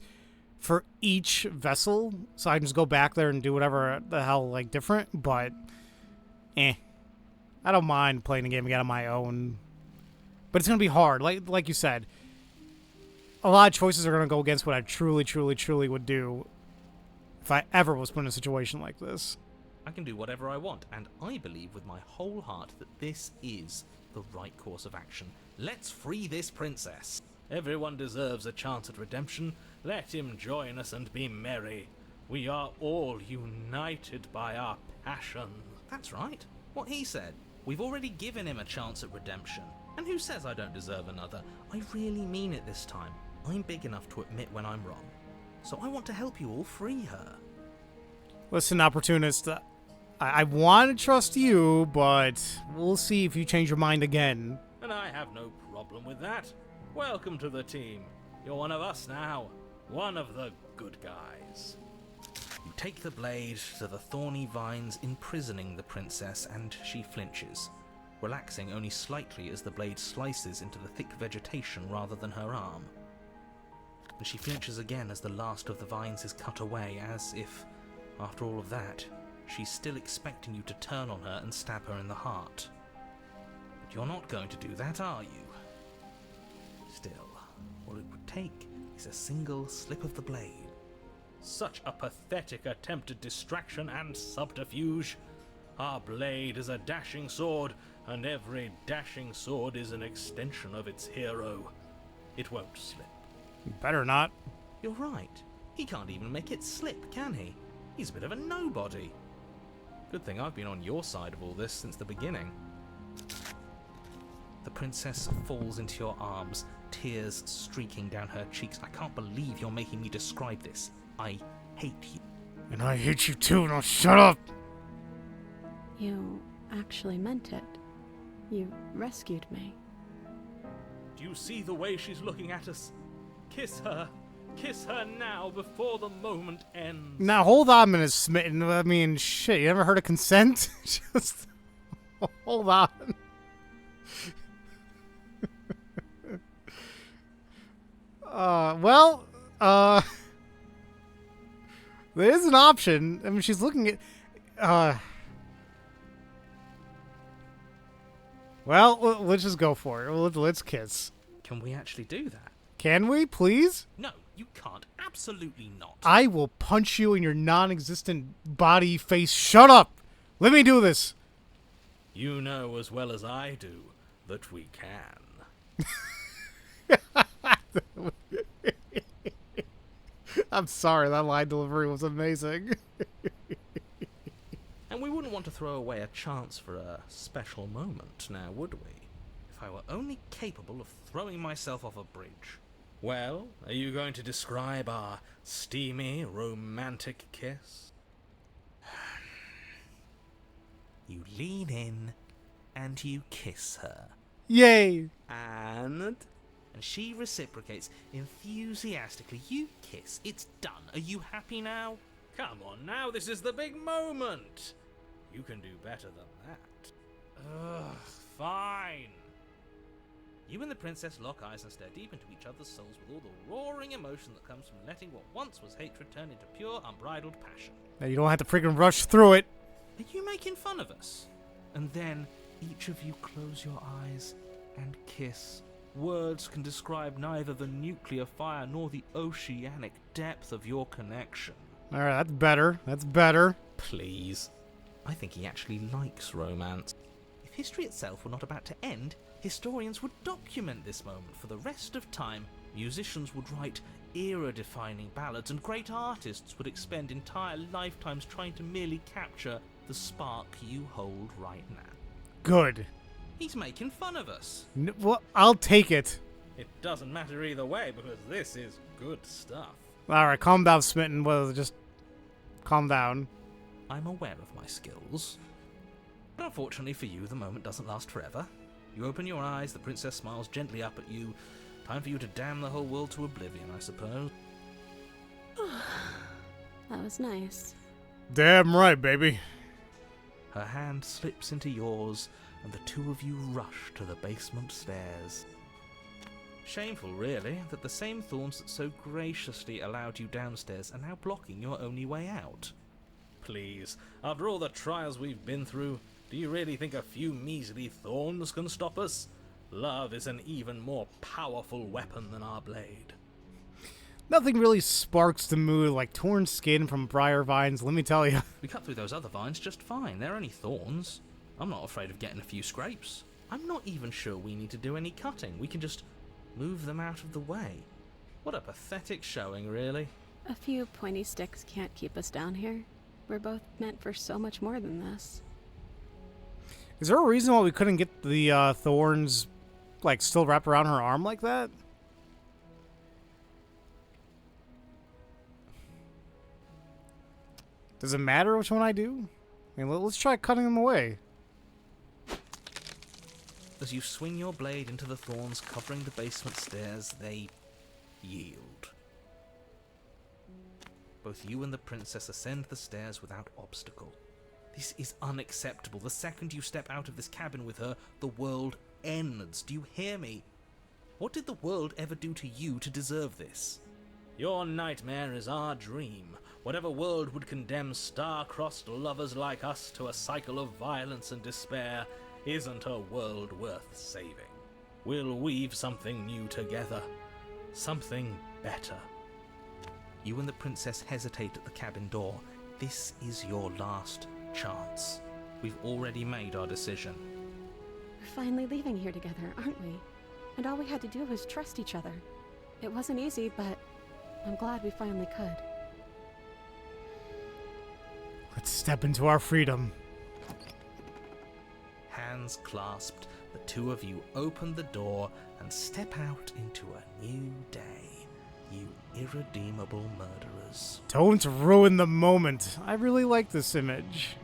for each vessel, so I can just go back there and do whatever the hell, like, different, but, I don't mind playing the game again on my own. But it's going to be hard. Like you said, a lot of choices are going to go against what I truly would do if I ever was put in a situation like this. I can do whatever I want, and I believe with my whole heart that this is the right course of action. Let's free this princess. Everyone deserves a chance at redemption. Let him join us and be merry. We are all united by our passion. That's right. What he said. We've already given him a chance at redemption. And who says I don't deserve another? I really mean it this time. I'm big enough to admit when I'm wrong. So I want to help you all free her. Listen, opportunist, I want to trust you, but we'll see if you change your mind again. And I have no problem with that. Welcome to the team. You're one of us now. One of the good guys. You take the blade to the thorny vines imprisoning the princess, and she flinches, relaxing only slightly as the blade slices into the thick vegetation rather than her arm. And she flinches again as the last of the vines is cut away, as if, after all of that, she's still expecting you to turn on her and stab her in the heart. But you're not going to do that, are you? Still, all it would take is a single slip of the blade. Such a pathetic attempt at distraction and subterfuge. Our blade is a dashing sword, and every dashing sword is an extension of its hero. It won't slip. Better not. You're right. He can't even make it slip, can he? He's a bit of a nobody. Good thing I've been on your side of all this since the beginning. The princess falls into your arms, tears streaking down her cheeks. I can't believe you're making me describe this. I hate you. And I hate you too, now shut up! You actually meant it. You rescued me. Do you see the way she's looking at us? Kiss her. Kiss her now before the moment ends. Now hold on a minute, Smitten. I mean, shit, you ever heard of consent? Just hold on. There is an option. I mean, she's looking at, well, let's just go for it. Let's kiss. Can we actually do that? Can we, please? No, you can't. Absolutely not. I will punch you in your non-existent body face. Shut up! Let me do this. You know as well as I do that we can. I'm sorry, that line delivery was amazing. And we wouldn't want to throw away a chance for a special moment, now would we? If I were only capable of throwing myself off a bridge. Well, are you going to describe our steamy, romantic kiss? You lean in and you kiss her. Yay! And she reciprocates enthusiastically. You kiss. It's done. Are you happy now? Come on now, this is the big moment. You can do better than that. Ugh, fine. You and the princess lock eyes and stare deep into each other's souls with all the roaring emotion that comes from letting what once was hatred turn into pure, unbridled passion. Now you don't have to freaking rush through it. Are you making fun of us? And then each of you close your eyes and kiss. Words can describe neither the nuclear fire nor the oceanic depth of your connection. Alright, that's better. That's better. Please. I think he actually likes romance. If history itself were not about to end, historians would document this moment for the rest of time. Musicians would write era-defining ballads, and great artists would expend entire lifetimes trying to merely capture the spark you hold right now. Good. He's making fun of us. Well, I'll take it. It doesn't matter either way, because this is good stuff. Alright, calm down, Smitten. Well, just calm down. I'm aware of my skills. But unfortunately for you, the moment doesn't last forever. You open your eyes, the princess smiles gently up at you, Time for you to damn the whole world to oblivion, I suppose. That was nice. Damn right, baby. Her hand slips into yours, and the two of you rush to the basement stairs. Shameful, really, that the same thorns that so graciously allowed you downstairs are now blocking your only way out. Please, after all the trials we've been through, do you really think a few measly thorns can stop us? Love is an even more powerful weapon than our blade. Nothing really sparks the mood like torn skin from briar vines, let me tell you. We cut through those other vines just fine. They're only thorns. I'm not afraid of getting a few scrapes. I'm not even sure we need to do any cutting. We can just move them out of the way. What a pathetic showing, really. A few pointy sticks can't keep us down here. We're both meant for so much more than this. Is there a reason why we couldn't get the thorns, like, still wrapped around her arm like that? Does it matter which one I do? I mean, let's try cutting them away. As you swing your blade into the thorns covering the basement stairs, they yield. Both you and the princess ascend the stairs without obstacle. This is unacceptable. The second you step out of this cabin with her, the world ends. Do you hear me? What did the world ever do to you to deserve this? Your nightmare is our dream. Whatever world would condemn star-crossed lovers like us to a cycle of violence and despair isn't a world worth saving. We'll weave something new together. Something better. You and the princess hesitate at the cabin door. This is your last chance. We've already made our decision. We're finally leaving here together, aren't we? And all we had to do was trust each other. It wasn't easy, but I'm glad we finally could. Let's step into our freedom. Hands clasped, the two of you open the door and step out into a new day. You irredeemable murderers. Don't ruin the moment. I really like this image.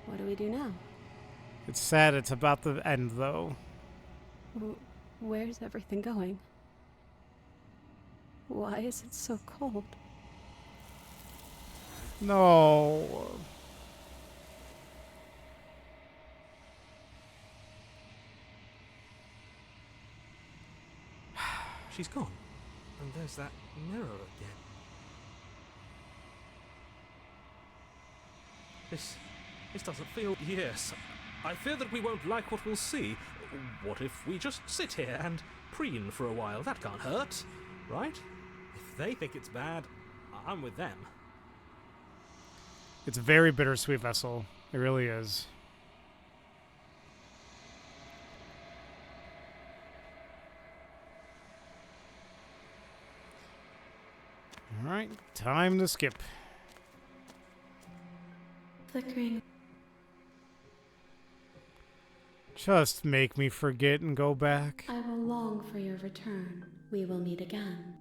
What do we do now? It's sad it's about to end, though. Where's everything going? Why is it so cold? No. She's gone. And there's that mirror again. This doesn't feel... Yes. I fear that we won't like what we'll see. What if we just sit here and preen for a while? That can't hurt, right? If they think it's bad, I'm with them. It's a very bittersweet vessel. It really is. Alright, time to skip. Flickering. Just make me forget and go back. I will long for your return. We will meet again.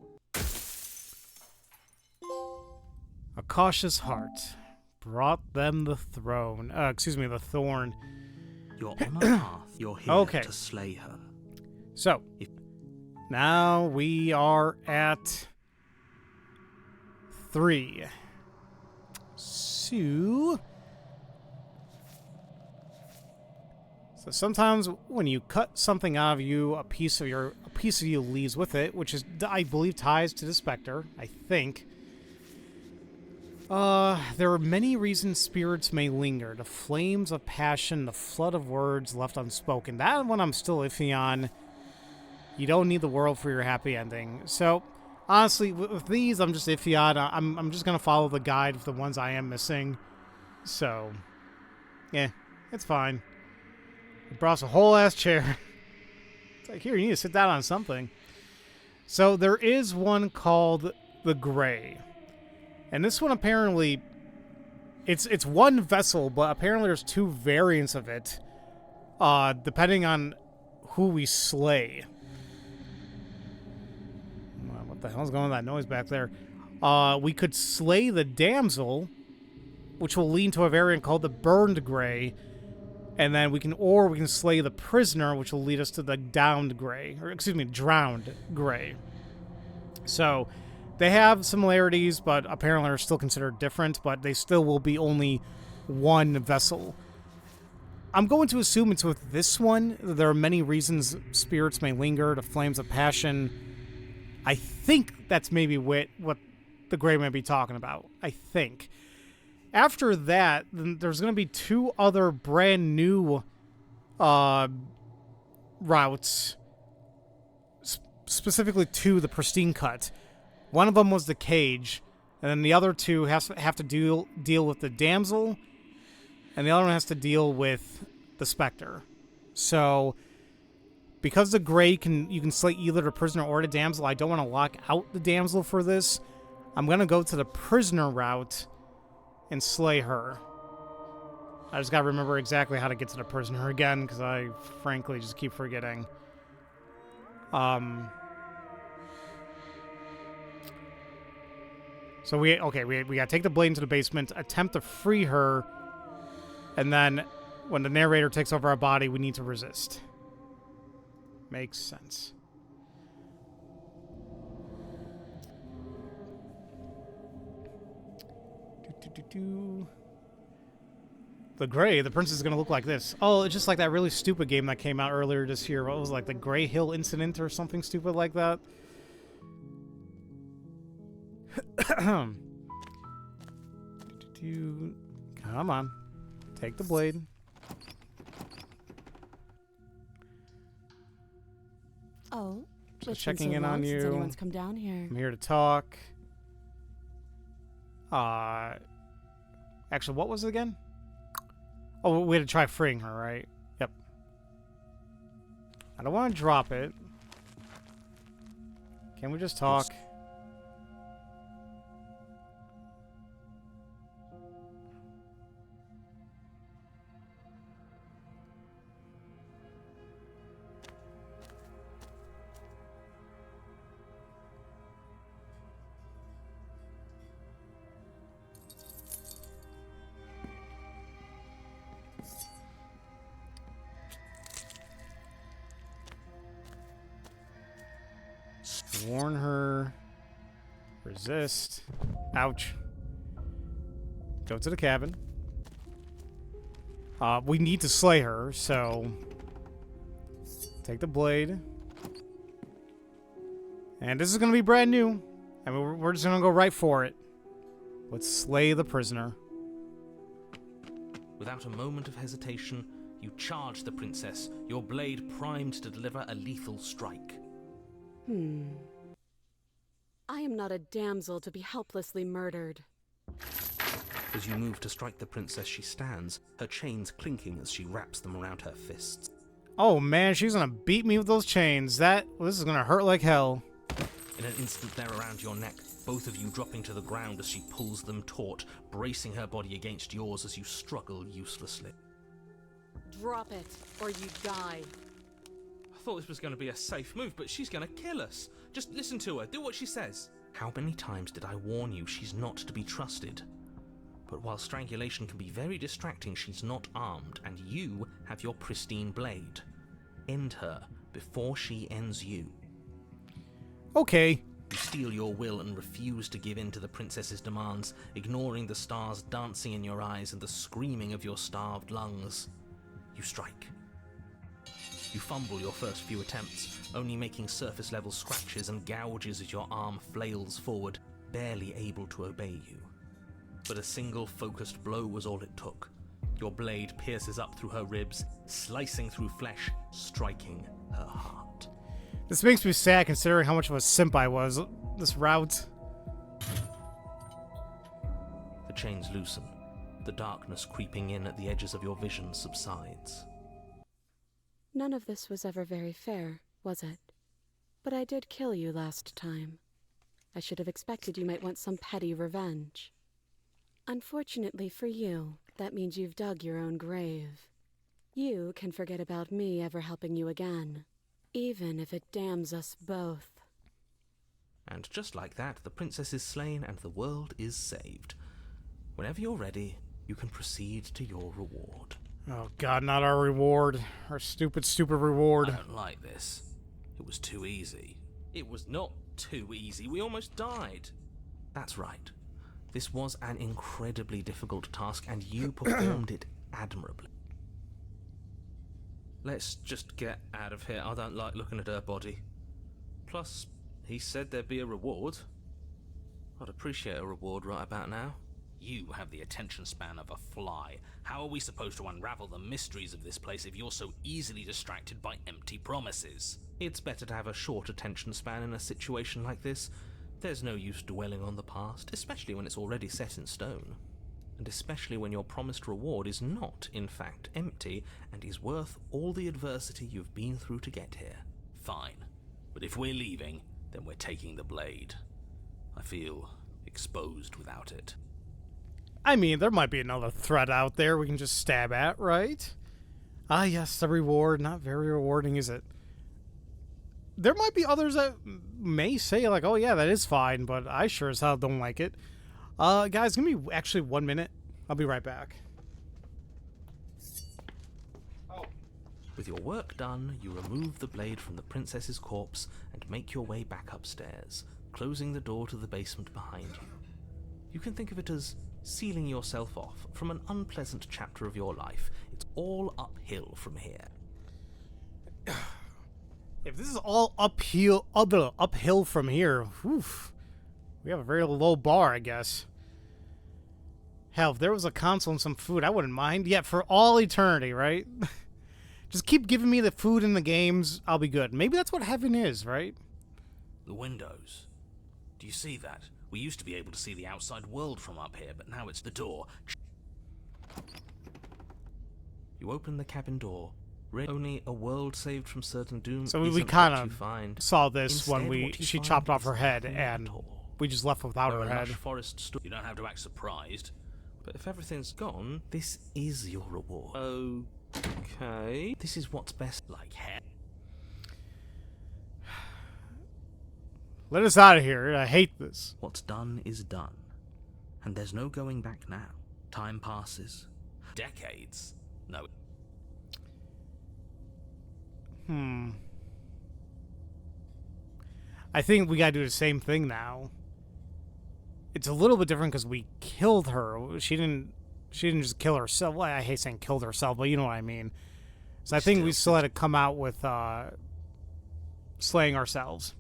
A cautious heart brought them the throne. The thorn. You're on a path. You're here Okay. to slay her. So, now we are at 3. So sometimes when you cut something out of you, a piece of you leaves with it, which is, I believe, ties to the specter. I think. There are many reasons spirits may linger. The flames of passion, the flood of words left unspoken. That one I'm still iffy on. You don't need the world for your happy ending. So, honestly, with these, I'm just iffy on. I'm just gonna follow the guide of the ones I am missing. So, yeah, it's fine. It brought us a whole ass chair. It's like, here, you need to sit down on something. So, there is one called the Gray. And this one apparently, it's one vessel, but apparently there's 2 variants of it, depending on who we slay. What the hell's going on with that noise back there? We could slay the damsel, which will lead to a variant called the Burned Gray, And then we can slay the prisoner, which will lead us to the drowned gray. So they have similarities, but apparently are still considered different, but they still will be only one vessel. I'm going to assume it's with this one. There are many reasons spirits may linger, the flames of passion. I think that's maybe what the Gray may be talking about. I think. After that, there's going to be 2 other brand new routes, specifically to the Pristine cut. One of them was the cage, and then the other 2 have to deal with the damsel, and the other one has to deal with the specter. So, because the Gray you can slay either the prisoner or the damsel, I don't want to lock out the damsel for this. I'm going to go to the prisoner route and slay her. I just gotta remember exactly how to get to the prisoner again, because I frankly just keep forgetting. So we gotta take the blade into the basement, attempt to free her, and then when the narrator takes over our body, we need to resist. Makes sense. The Gray, the princess is going to look like this. Oh, it's just like that really stupid game that came out earlier this year. What was it, like the Gray Hill Incident or something stupid like that? Come on. Take the blade. Oh, just checking in on you. Anyone's come down here. I'm here to talk. Actually, what was it again? Oh, we had to try freeing her, right? Yep. I don't want to drop it. Can we just talk? Warn her. Resist. Ouch. Go to the cabin. We need to slay her, so take the blade. And this is going to be brand new. I mean, we're just going to go right for it. Let's slay the prisoner. Without a moment of hesitation, you charge the princess, your blade primed to deliver a lethal strike. I am not a damsel to be helplessly murdered. As you move to strike the princess, she stands, her chains clinking as she wraps them around her fists. Oh man, she's gonna beat me with those chains. This is gonna hurt like hell. In an instant they're around your neck, both of you dropping to the ground as she pulls them taut, bracing her body against yours as you struggle uselessly. Drop it, or you die. I thought this was going to be a safe move, but she's going to kill us. Just listen to her, do what she says. How many times did I warn you she's not to be trusted? But while strangulation can be very distracting, she's not armed, and you have your pristine blade. End her before she ends you. Okay. You steel your will and refuse to give in to the princess's demands, ignoring the stars dancing in your eyes and the screaming of your starved lungs. You strike. You fumble your first few attempts, only making surface-level scratches and gouges as your arm flails forward, barely able to obey you. But a single focused blow was all it took. Your blade pierces up through her ribs, slicing through flesh, striking her heart. This makes me sad considering how much of a simp I was. This route. The chains loosen. The darkness creeping in at the edges of your vision subsides. None of this was ever very fair, was it? But I did kill you last time. I should have expected you might want some petty revenge. Unfortunately for you, that means you've dug your own grave. You can forget about me ever helping you again, even if it damns us both. And just like that, the princess is slain and the world is saved. Whenever you're ready, you can proceed to your reward. Oh god, not our reward. Our stupid, stupid reward. I don't like this. It was too easy. It was not too easy. We almost died. That's right. This was an incredibly difficult task, and you performed it admirably. Let's just get out of here. I don't like looking at her body. Plus, he said there'd be a reward. I'd appreciate a reward right about now. You have the attention span of a fly. How are we supposed to unravel the mysteries of this place if you're so easily distracted by empty promises? It's better to have a short attention span in a situation like this. There's no use dwelling on the past, especially when it's already set in stone. And especially when your promised reward is not, in fact, empty and is worth all the adversity you've been through to get here. Fine. But if we're leaving, then we're taking the blade. I feel exposed without it. I mean, there might be another threat out there we can just stab at, right? Ah, yes, the reward. Not very rewarding, is it? There might be others that may say, like, oh, yeah, that is fine, but I sure as hell don't like it. Guys, give me actually 1 minute. I'll be right back. With your work done, you remove the blade from the princess's corpse and make your way back upstairs, closing the door to the basement behind you. You can think of it as sealing yourself off from an unpleasant chapter of your life. It's all uphill from here. If this is all uphill from here, oof, we have a very low bar, I guess. Hell, if there was a console and some food, I wouldn't mind. Yeah, for all eternity, right? Just keep giving me the food and the games, I'll be good. Maybe that's what heaven is, right? The windows. Do you see that? We used to be able to see the outside world from up here, but now it's the door. You open the cabin door. Only a world saved from certain doom. So we kind of saw this when she chopped off her head, and we just left without her head. You don't have to act surprised. But if everything's gone, this is your reward. Okay. This is what's best like hell. Let us out of here. I hate this. What's done is done. And there's no going back now. Time passes. Decades. No. I think we gotta do the same thing now. It's a little bit different because we killed her. She didn't just kill herself. Well, I hate saying killed herself, but you know what I mean. So I think we still had to come out with slaying ourselves.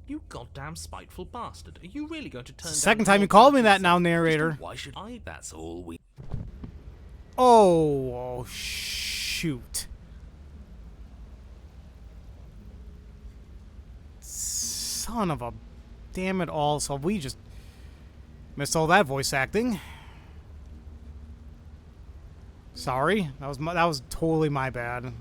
You goddamn spiteful bastard. Are you really going to turn down... Second time you called me that now, narrator. Why should I? That's all we... Oh, shoot. Son of a... Damn it all. So we just... missed all that voice acting. Sorry. That was totally my bad.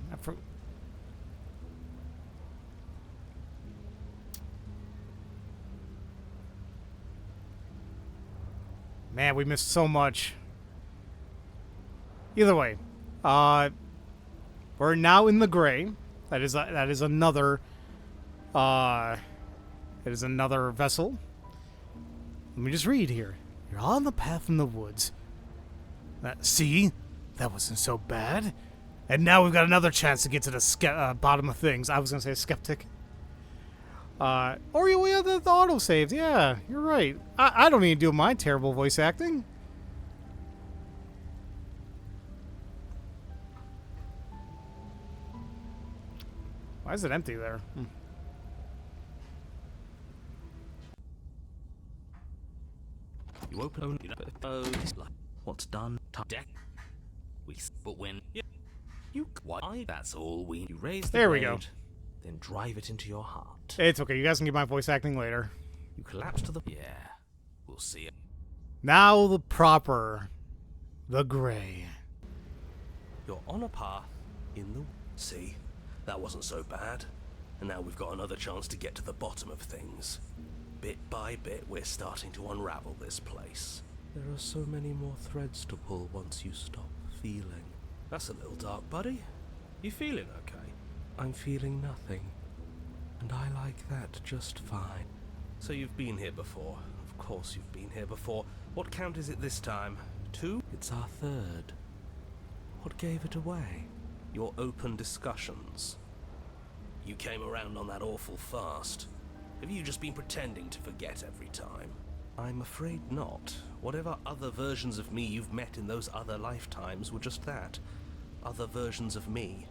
Man, we missed so much. Either way, we're now in the gray. That is another vessel. Let me just read here. You're on the path in the woods. See? That wasn't so bad. And now we've got another chance to get to the bottom of things. I was going to say skeptic. Or we have the autosave. Yeah, you're right. I don't need to do my terrible voice acting. Why is it empty there? You open what's done? Deck. But when you why? That's all we. You raise the there blade, we go. Then drive it into your heart. It's okay. You guys can get my voice acting later. You collapse to the. Yeah, we'll see it. Now the gray. You're on a path in the. See, that wasn't so bad. And now we've got another chance to get to the bottom of things. Bit by bit, we're starting to unravel this place. There are so many more threads to pull once you stop feeling. That's a little dark, buddy. You feeling okay? I'm feeling nothing. And I like that just fine. So you've been here before. Of course you've been here before. What count is it this time? 2? It's our third. What gave it away? Your open discussions. You came around on that awful fast. Have you just been pretending to forget every time? I'm afraid not. Whatever other versions of me you've met in those other lifetimes were just that. Other versions of me.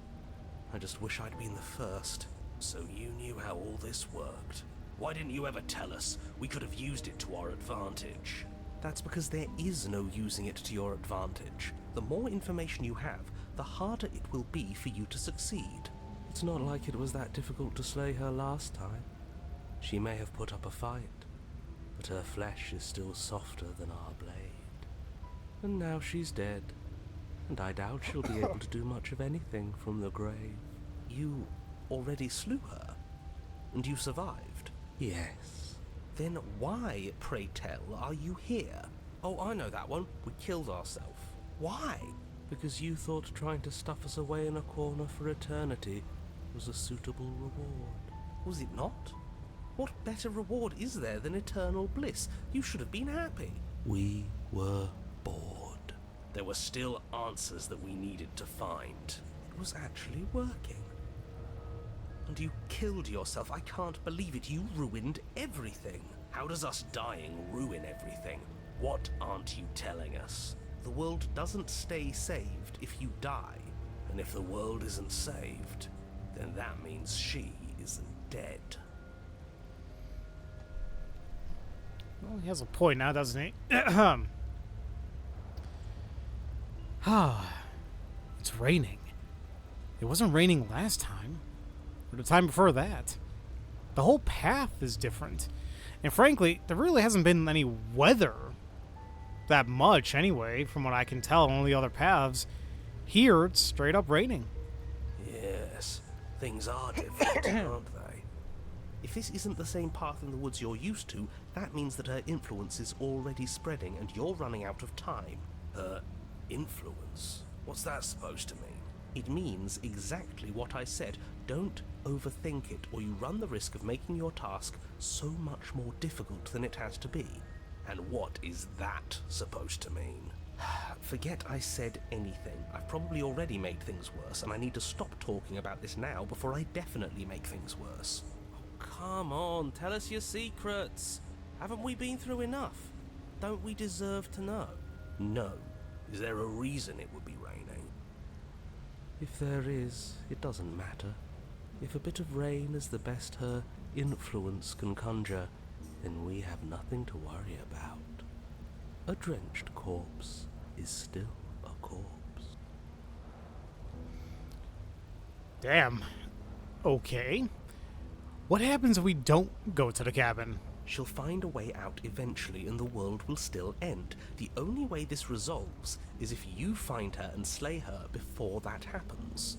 I just wish I'd been the first. So you knew how all this worked. Why didn't you ever tell us? We could have used it to our advantage. That's because there is no using it to your advantage. The more information you have, the harder it will be for you to succeed. It's not like it was that difficult to slay her last time. She may have put up a fight, but her flesh is still softer than our blade. And now she's dead, and I doubt she'll be able to do much of anything from the grave. You already slew her, and you survived? Yes. Then why, pray tell, are you here? Oh, I know that one. We killed ourselves. Why? Because you thought trying to stuff us away in a corner for eternity was a suitable reward. Was it not? What better reward is there than eternal bliss? You should have been happy. We were bored. There were still answers that we needed to find. It was actually working. And you killed yourself. I can't believe it. You ruined everything. How does us dying ruin everything? What aren't you telling us? The world doesn't stay saved if you die. And if the world isn't saved, then that means she isn't dead. Well, he has a point now, doesn't he? It's raining. It wasn't raining last time, or the time before that. The whole path is different. And frankly, there really hasn't been any weather that much anyway, from what I can tell on the other paths. Here, it's straight up raining. Yes, things are different, aren't they? If this isn't the same path in the woods you're used to, that means that her influence is already spreading and you're running out of time. Her influence? What's that supposed to mean? It means exactly what I said. Don't overthink it, or you run the risk of making your task so much more difficult than it has to be. And what is that supposed to mean? Forget I said anything. I've probably already made things worse, and I need to stop talking about this now before I definitely make things worse. Oh, come on, tell us your secrets. Haven't we been through enough? Don't we deserve to know? No. Is there a reason it would be raining? If there is, it doesn't matter. If a bit of rain is the best her influence can conjure, then we have nothing to worry about. A drenched corpse is still a corpse. Damn. Okay. What happens if we don't go to the cabin? She'll find a way out eventually and the world will still end. The only way this resolves is if you find her and slay her before that happens.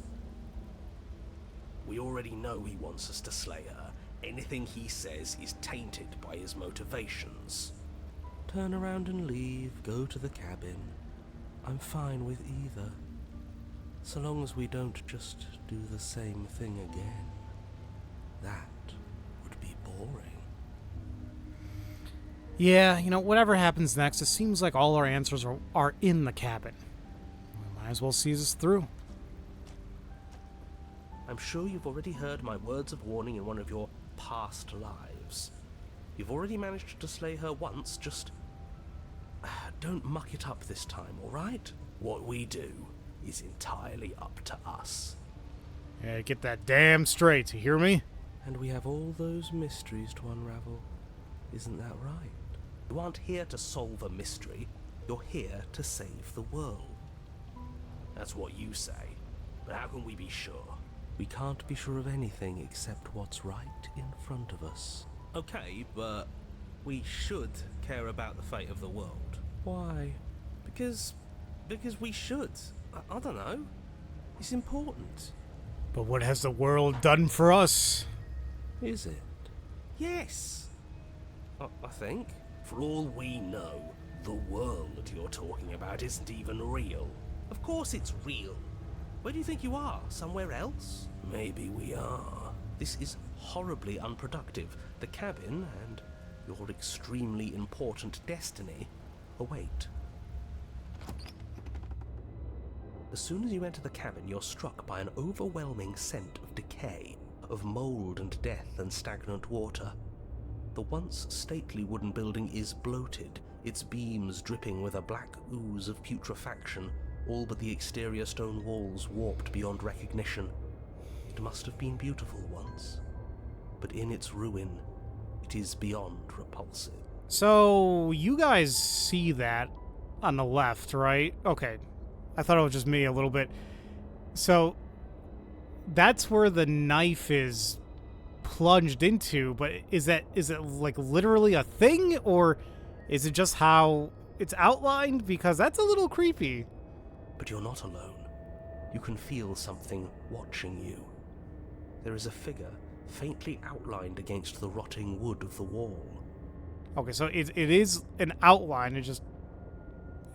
We already know he wants us to slay her. Anything he says is tainted by his motivations. Turn around and leave, go to the cabin. I'm fine with either. So long as we don't just do the same thing again. That would be boring. Yeah, you know, whatever happens next, it seems like all our answers are in the cabin. We might as well see this through. I'm sure you've already heard my words of warning in one of your past lives. You've already managed to slay her once, just don't muck it up this time, alright? What we do is entirely up to us. Yeah, get that damn straight, you hear me? And we have all those mysteries to unravel. Isn't that right? You aren't here to solve a mystery. You're here to save the world. That's what you say. But how can we be sure? We can't be sure of anything except what's right in front of us. Okay, but we should care about the fate of the world. Why? Because we should. I don't know. It's important. But what has the world done for us? Is it? Yes. I think. For all we know, the world you're talking about isn't even real. Of course it's real. Where do you think you are? Somewhere else? Maybe we are. This is horribly unproductive. The cabin and your extremely important destiny await. As soon as you enter the cabin, you're struck by an overwhelming scent of decay, of mold and death and stagnant water. The once stately wooden building is bloated, its beams dripping with a black ooze of putrefaction, all but the exterior stone walls warped beyond recognition. It must have been beautiful once, but in its ruin, it is beyond repulsive. So, you guys see that on the left, right? Okay. I thought it was just me a little bit. So, that's where the knife is plunged into, but is it like literally a thing, or is it just how it's outlined? Because that's a little creepy. But you're not alone. You can feel something watching you. There is a figure faintly outlined against the rotting wood of the wall. Okay, so it is an outline. It just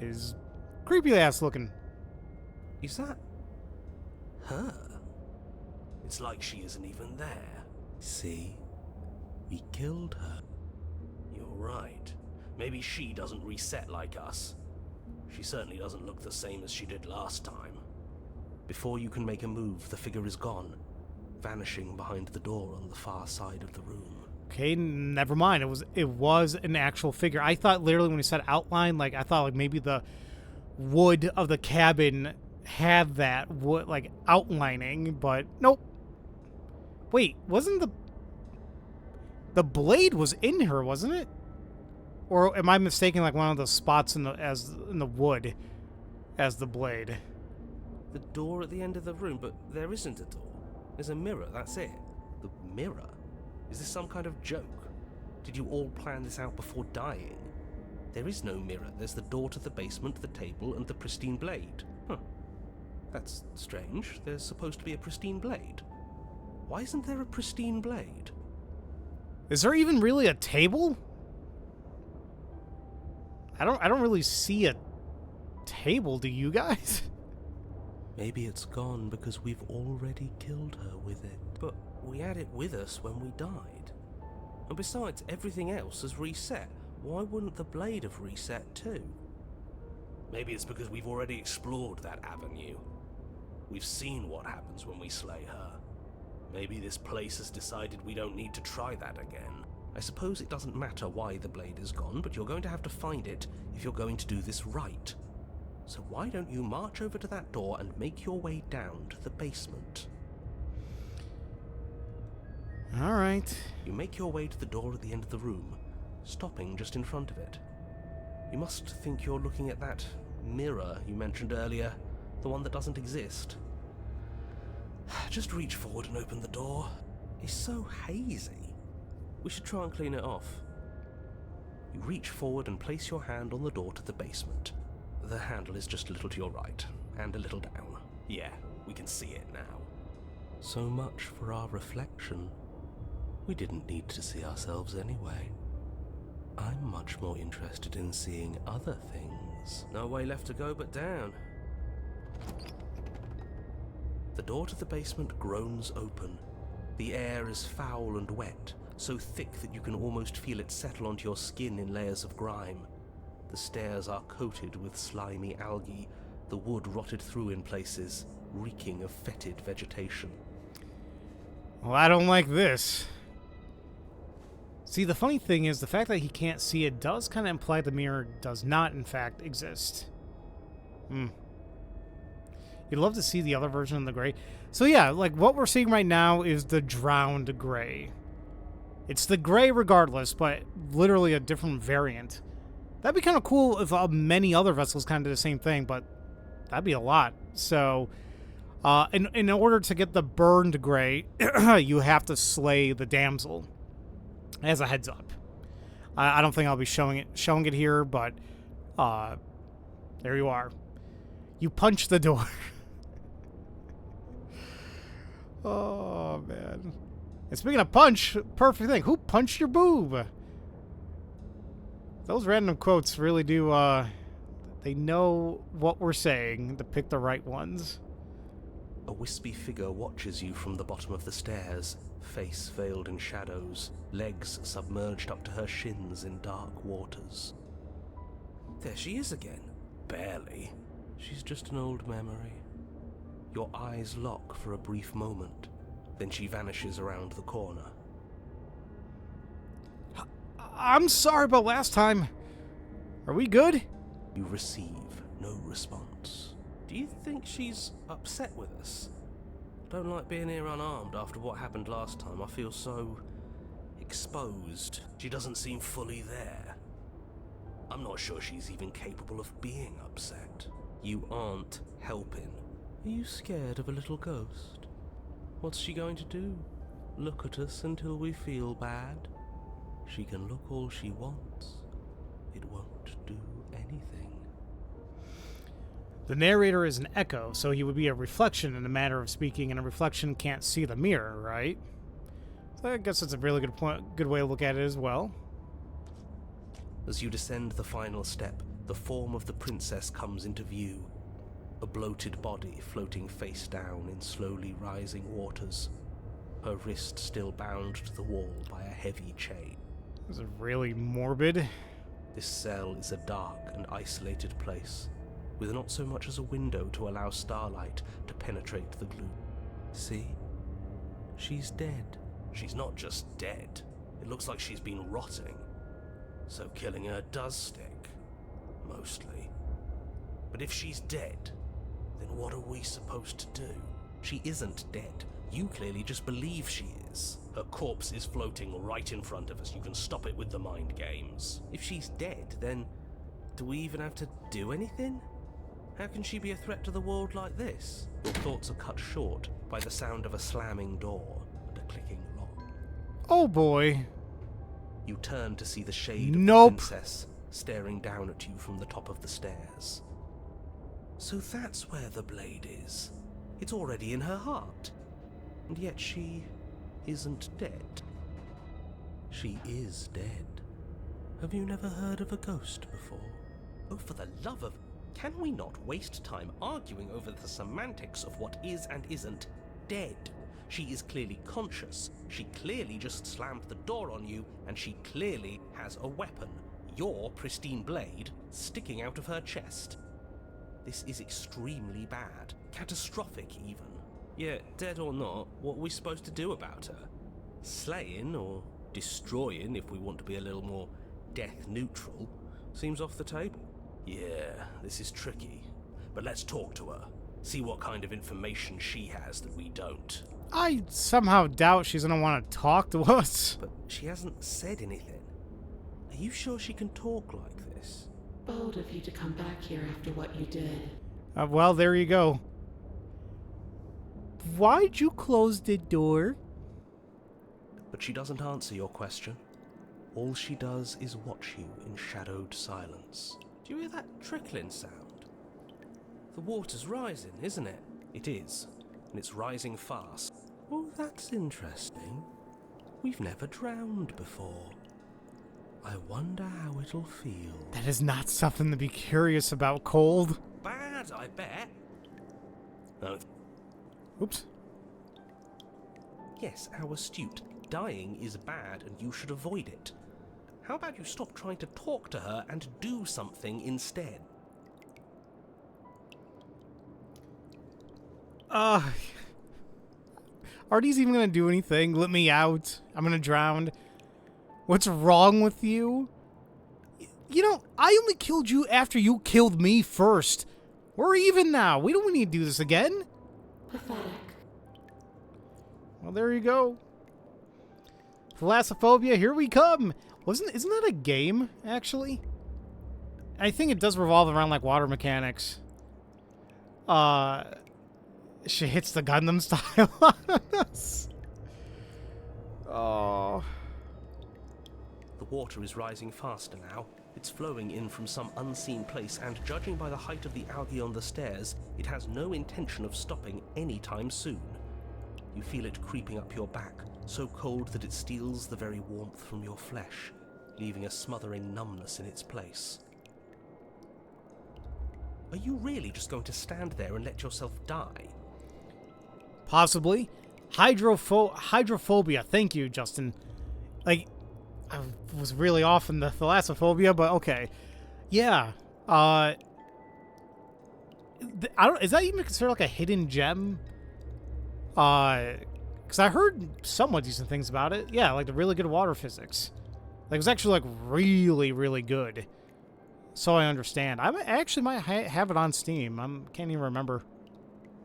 is creepy ass looking. Is that her? It's like she isn't even there. See? We killed her. You're right. Maybe she doesn't reset like us. She certainly doesn't look the same as she did last time. Before you can make a move, the figure is gone, vanishing behind the door on the far side of the room. Okay, never mind. It was an actual figure. I thought literally when you said outline, like I thought like maybe the wood of the cabin had that wood like outlining, but nope. Wait, wasn't the blade was in her, wasn't it? Or am I mistaking like one of the spots in the wood as the blade? The door at the end of the room, but there isn't a door. There's a mirror, that's it. The mirror? Is this some kind of joke? Did you all plan this out before dying? There is no mirror. There's the door to the basement, the table, and the pristine blade. Huh. That's strange. There's supposed to be a pristine blade. Why isn't there a pristine blade? Is there even really a table? I don't really see a table, do you guys? Maybe it's gone because we've already killed her with it. But we had it with us when we died. And besides, everything else has reset. Why wouldn't the blade have reset too? Maybe it's because we've already explored that avenue. We've seen what happens when we slay her. Maybe this place has decided we don't need to try that again. I suppose it doesn't matter why the blade is gone, but you're going to have to find it if you're going to do this right. So why don't you march over to that door and make your way down to the basement? All right. You make your way to the door at the end of the room, stopping just in front of it. You must think you're looking at that mirror you mentioned earlier, the one that doesn't exist. Just reach forward and open the door. It's so hazy. We should try and clean it off. You reach forward and place your hand on the door to the basement. The handle is just a little to your right, and a little down. Yeah, we can see it now. So much for our reflection. We didn't need to see ourselves anyway. I'm much more interested in seeing other things. No way left to go but down. The door to the basement groans open. The air is foul and wet, so thick that you can almost feel it settle onto your skin in layers of grime. The stairs are coated with slimy algae, the wood rotted through in places, reeking of fetid vegetation. Well, I don't like this. See, the funny thing is, the fact that he can't see it does kind of imply the mirror does not, in fact, exist. You'd love to see the other version of the gray. So yeah, like, what we're seeing right now is the drowned gray. It's the gray regardless, but literally a different variant. That'd be kind of cool if many other vessels kind of did the same thing, but that'd be a lot. So, in order to get the burned gray, you have to slay the damsel. As a heads up. I don't think I'll be showing it here, but there you are. You punch the door. Oh, man. And speaking of punch, perfect thing. Who punched your boob? Those random quotes really do, they know what we're saying to pick the right ones. A wispy figure watches you from the bottom of the stairs, face veiled in shadows, legs submerged up to her shins in dark waters. There she is again. Barely. She's just an old memory. Your eyes lock for a brief moment, then she vanishes around the corner. I'm sorry about last time. Are we good? You receive no response. Do you think she's upset with us? Don't like being here unarmed after what happened last time. I feel so exposed. She doesn't seem fully there. I'm not sure she's even capable of being upset. You aren't helping. Are you scared of a little ghost? What's she going to do? Look at us until we feel bad? She can look all she wants. It won't do anything. The narrator is an echo, so he would be a reflection in a matter of speaking, and a reflection can't see the mirror, right? So I guess that's a really good way to look at it as well. As you descend the final step, the form of the princess comes into view. A bloated body floating face down in slowly rising waters. Her wrist still bound to the wall by a heavy chain. This is really morbid. This cell is a dark and isolated place, with not so much as a window to allow starlight to penetrate the gloom. See? She's dead. She's not just dead. It looks like she's been rotting. So killing her does stick. Mostly. But if she's dead, then what are we supposed to do? She isn't dead. You clearly just believe she is. Her corpse is floating right in front of us. You can stop it with the mind games. If she's dead, then do we even have to do anything? How can she be a threat to the world like this? Your thoughts are cut short by the sound of a slamming door and a clicking lock. Oh boy. You turn to see the shade of Nope. the princess staring down at you from the top of the stairs. So that's where the blade is. It's already in her heart. And yet she isn't dead. She is dead. Have you never heard of a ghost before? Oh, for the love of... Can we not waste time arguing over the semantics of what is and isn't dead? She is clearly conscious. She clearly just slammed the door on you, and she clearly has a weapon. Your pristine blade sticking out of her chest. This is extremely bad. Catastrophic, even. Yeah, dead or not, what are we supposed to do about her? Slaying, or destroying, if we want to be a little more death neutral, seems off the table. Yeah, this is tricky. But let's talk to her. See what kind of information she has that we don't. I somehow doubt she's gonna want to talk to us. But she hasn't said anything. Are you sure she can talk like this? Bold of you to come back here after what you did. Well, there you go. Why'd you close the door? But she doesn't answer your question. All she does is watch you in shadowed silence. Do you hear that trickling sound? The water's rising, isn't it? It is, and it's rising fast. Oh, that's interesting. We've never drowned before. I wonder how it'll feel. That is not something to be curious about, Cold. Bad, I bet. No. Oops. Yes, how astute. Dying is bad and you should avoid it. How about you stop trying to talk to her and do something instead? Are these even gonna do anything? Let me out. I'm gonna drown. What's wrong with you? You know, I only killed you after you killed me first. We're even now. We don't need to do this again. Pathetic. Well, there you go. Thalassophobia, here we come. Isn't that a game, actually? I think it does revolve around, like, water mechanics. She hits the Gundam style on us. Oh. The water is rising faster now. It's flowing in from some unseen place, and judging by the height of the algae on the stairs, it has no intention of stopping anytime soon. You feel it creeping up your back, so cold that it steals the very warmth from your flesh, leaving a smothering numbness in its place. Are you really just going to stand there and let yourself die? Possibly. Hydrophobia. Thank you, Justin. Like, I was really off in the thalassophobia, but okay. Yeah. I don't. Is that even considered like a hidden gem? Because I heard somewhat decent things about it. Yeah, like the really good water physics. Like, it was actually like really, really good. So I understand. I actually might have it on Steam. Can't even remember.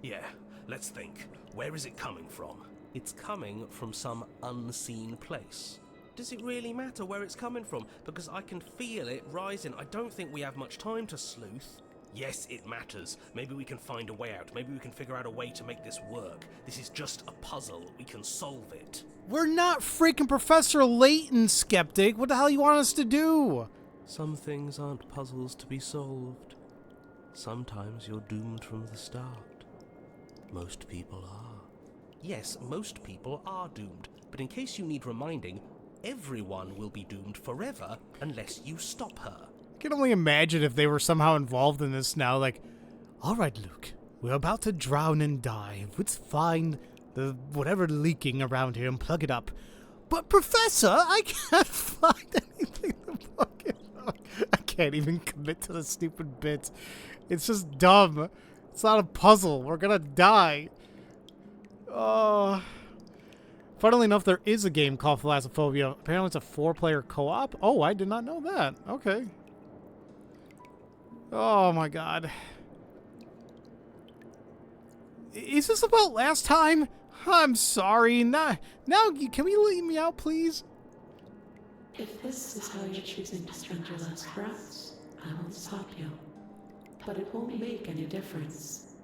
Yeah, let's think. Where is it coming from? It's coming from some unseen place. Does it really matter where it's coming from? Because I can feel it rising. I don't think we have much time to sleuth. Yes, it matters. Maybe we can find a way out. Maybe we can figure out a way to make this work. This is just a puzzle. We can solve it. We're not freaking Professor Layton, Skeptic. What the hell you want us to do? Some things aren't puzzles to be solved. Sometimes you're doomed from the start. Most people are. Yes, most people are doomed. But in case you need reminding, everyone will be doomed forever unless you stop her. I can only imagine if they were somehow involved in this now. Like, all right, Luke, we're about to drown and die. Let's find the whatever leaking around here and plug it up. But Professor, I can't find anything to plug it up. I can't even commit to the stupid bits. It's just dumb. It's not a puzzle. We're gonna die. Funnily enough, there is a game called Thalassophobia. Apparently it's a 4-player co-op. Oh, I did not know that. Okay. Oh my god. Is this about last time? I'm sorry. Now, can we leave me out, please? If this is how you're choosing to spend your last breaths, I won't stop you. But it won't make any difference.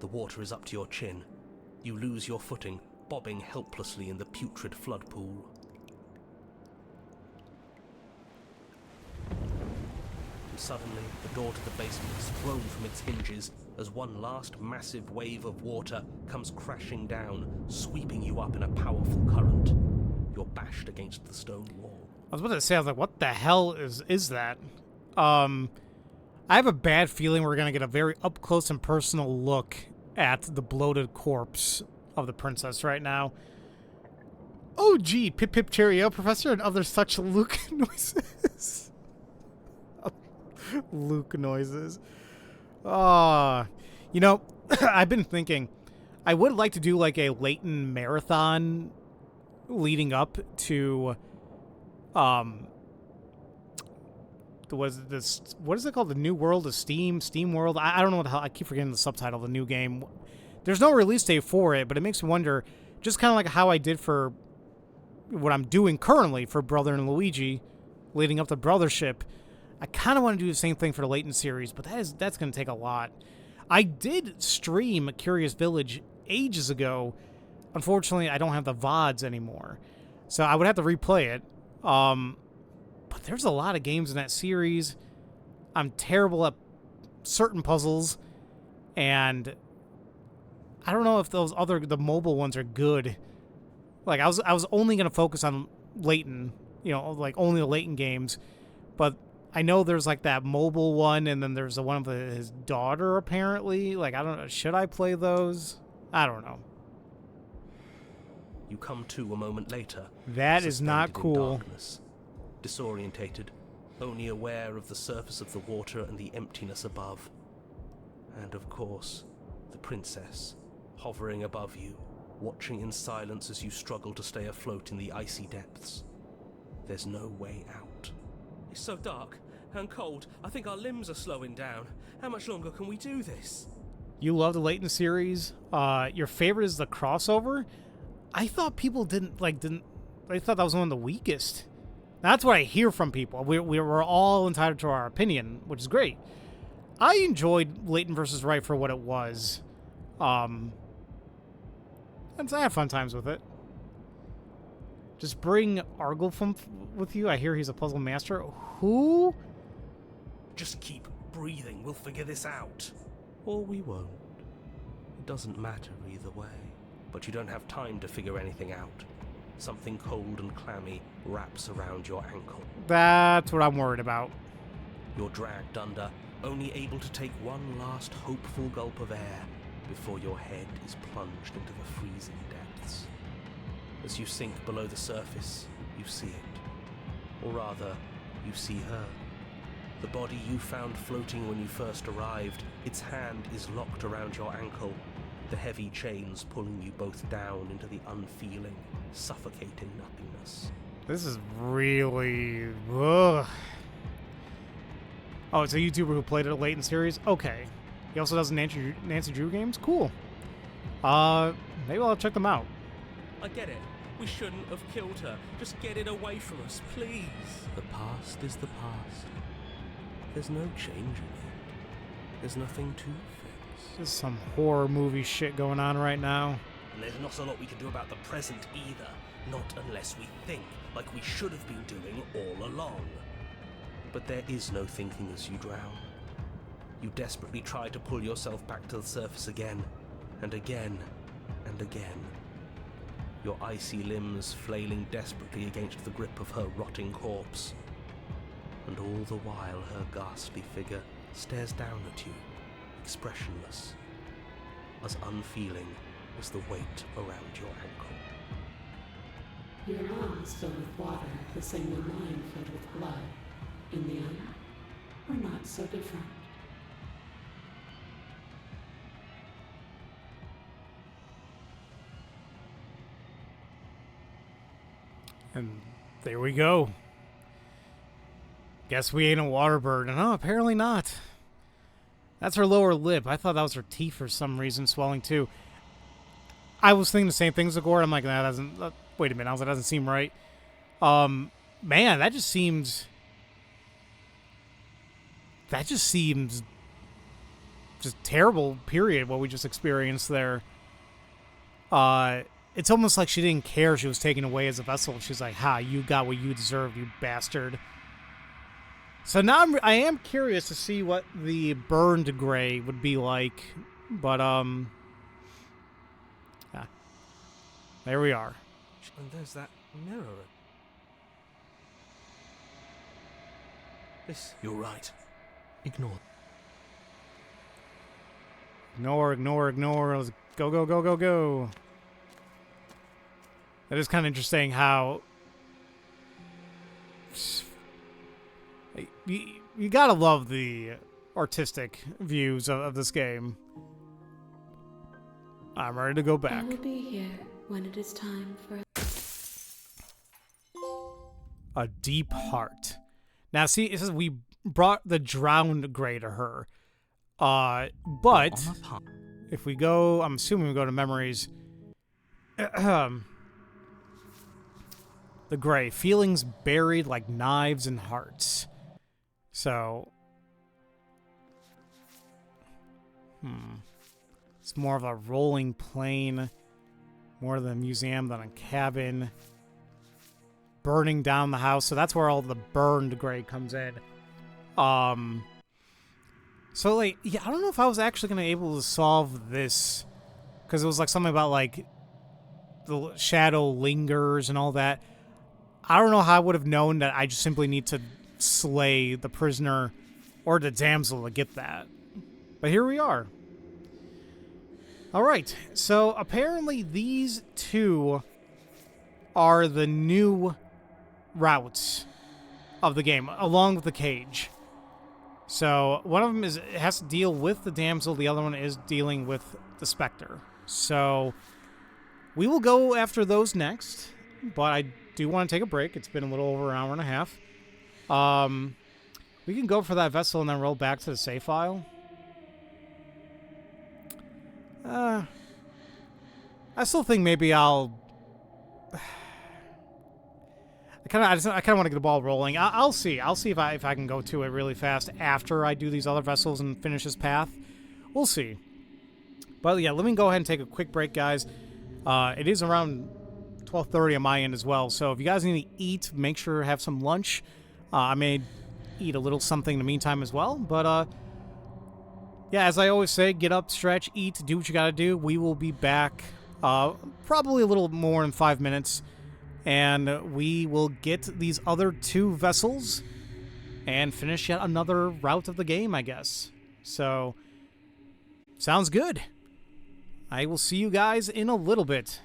The water is up to your chin. You lose your footing, bobbing helplessly in the putrid flood pool. And suddenly, the door to the basement is thrown from its hinges as one last massive wave of water comes crashing down, sweeping you up in a powerful current. You're bashed against the stone wall. I was about to say, I was like, what the hell is that? I have a bad feeling we're going to get a very up-close and personal look at the bloated corpse of the princess right now. Oh, gee, pip pip cheerio, Professor, and other such Luke noises. Luke noises. You know, I've been thinking, I would like to do like a Layton marathon leading up to, what is it called? The New World of Steam World? I don't know what the hell, I keep forgetting the subtitle of the new game. There's no release date for it, but it makes me wonder, just kind of like how I did for what I'm doing currently for Brother and Luigi, leading up to Brothership. I kind of want to do the same thing for the Layton series, but that's going to take a lot. I did stream Curious Village ages ago. Unfortunately, I don't have the VODs anymore, so I would have to replay it. But there's a lot of games in that series. I'm terrible at certain puzzles, and I don't know if the mobile ones are good. Like, I was only going to focus on Layton, like only the Layton games, but I know there's like that mobile one, and then there's the one of his daughter, apparently. Like, I don't know. Should I play those? I don't know. You come to a moment later. That is not cool. Darkness, disorientated, only aware of the surface of the water and the emptiness above. And of course, the princess, hovering above you, watching in silence as you struggle to stay afloat in the icy depths. There's no way out. It's so dark and cold. I think our limbs are slowing down. How much longer can we do this? You love the Layton series. Your favorite is the crossover. I thought people didn't. I thought that was one of the weakest. That's what I hear from people. We're all entitled to our opinion, which is great. I enjoyed Layton vs. Wright for what it was. And I had fun times with it. Just bring Arglefump with you. I hear he's a puzzle master. Who? Just keep breathing. We'll figure this out. Or we won't. It doesn't matter either way. But you don't have time to figure anything out. Something cold and clammy wraps around your ankle. That's what I'm worried about. You're dragged under, only able to take one last hopeful gulp of air before your head is plunged into the freezing depths. As you sink below the surface, you see it. Or rather, you see her. The body you found floating when you first arrived, its hand is locked around your ankle, the heavy chains pulling you both down into the unfeeling, suffocating nothingness. This is really... Ugh. Oh, it's a YouTuber who played it late in series? Okay. He also does Nancy Drew games? Cool. Maybe I'll check them out. I get it. We shouldn't have killed her. Just get it away from us, please. The past is the past. There's no changing it. There's nothing to fix. There's some horror movie shit going on right now. And there's not a lot we can do about the present either. Not unless we think, like we should have been doing all along. But there is no thinking as you drown. You desperately try to pull yourself back to the surface again, and again, and again. Your icy limbs flailing desperately against the grip of her rotting corpse. And all the while her ghastly figure stares down at you, expressionless, as unfeeling as the weight around your ankle. Your arms filled with water, the same as mine filled with blood. In the end, we're not so different. And there we go. Guess we ain't a water bird. No, apparently not. That's her lower lip. I thought that was her teeth for some reason swelling too. I was thinking the same thing as the gore. I'm like, that doesn't... wait a minute. I was like, that doesn't seem right. Man, that just seems... That just seems... just terrible, period, what we just experienced there. It's almost like she didn't care she was taken away as a vessel. She's like, ha, you got what you deserved, you bastard. So now I am curious to see what the burned gray would be like. But, yeah. There we are. And there's that mirror. You're right. Ignore. Ignore. Let's go. That is kind of interesting how... You gotta love the artistic views of this game. I'm ready to go back. I will be here when it is time for... A deep heart. Now, see, it says we brought the drowned gray to her. But if we go... I'm assuming we go to memories... The gray. Feelings buried like knives and hearts. So... It's more of a rolling plain. More of a museum than a cabin. Burning down the house. So that's where all the burned gray comes in. So, like, yeah, I don't know if I was actually going to be able to solve this. Because it was, like, something about, like, the shadow lingers and all that. I don't know how I would have known that I just simply need to slay the prisoner or the damsel to get that. But here we are. Alright, so apparently these two are the new routes of the game, along with the cage. So one of them has to deal with the damsel, the other one is dealing with the specter. So we will go after those next, but I do want to take a break. It's been a little over an hour and a half. We can go for that vessel and then roll back to the save file. I still think maybe I'll... I kind of want to get the ball rolling. I'll see. I'll see if I can go to it really fast after I do these other vessels and finish this path. We'll see. But yeah, let me go ahead and take a quick break, guys. It is around 12:30 on my end as well. So if you guys need to eat, make sure to have some lunch. I may eat a little something in the meantime as well. But yeah, as I always say, get up, stretch, eat, do what you got to do. We will be back probably a little more than 5 minutes. And we will get these other two vessels and finish yet another route of the game, I guess. So, sounds good. I will see you guys in a little bit.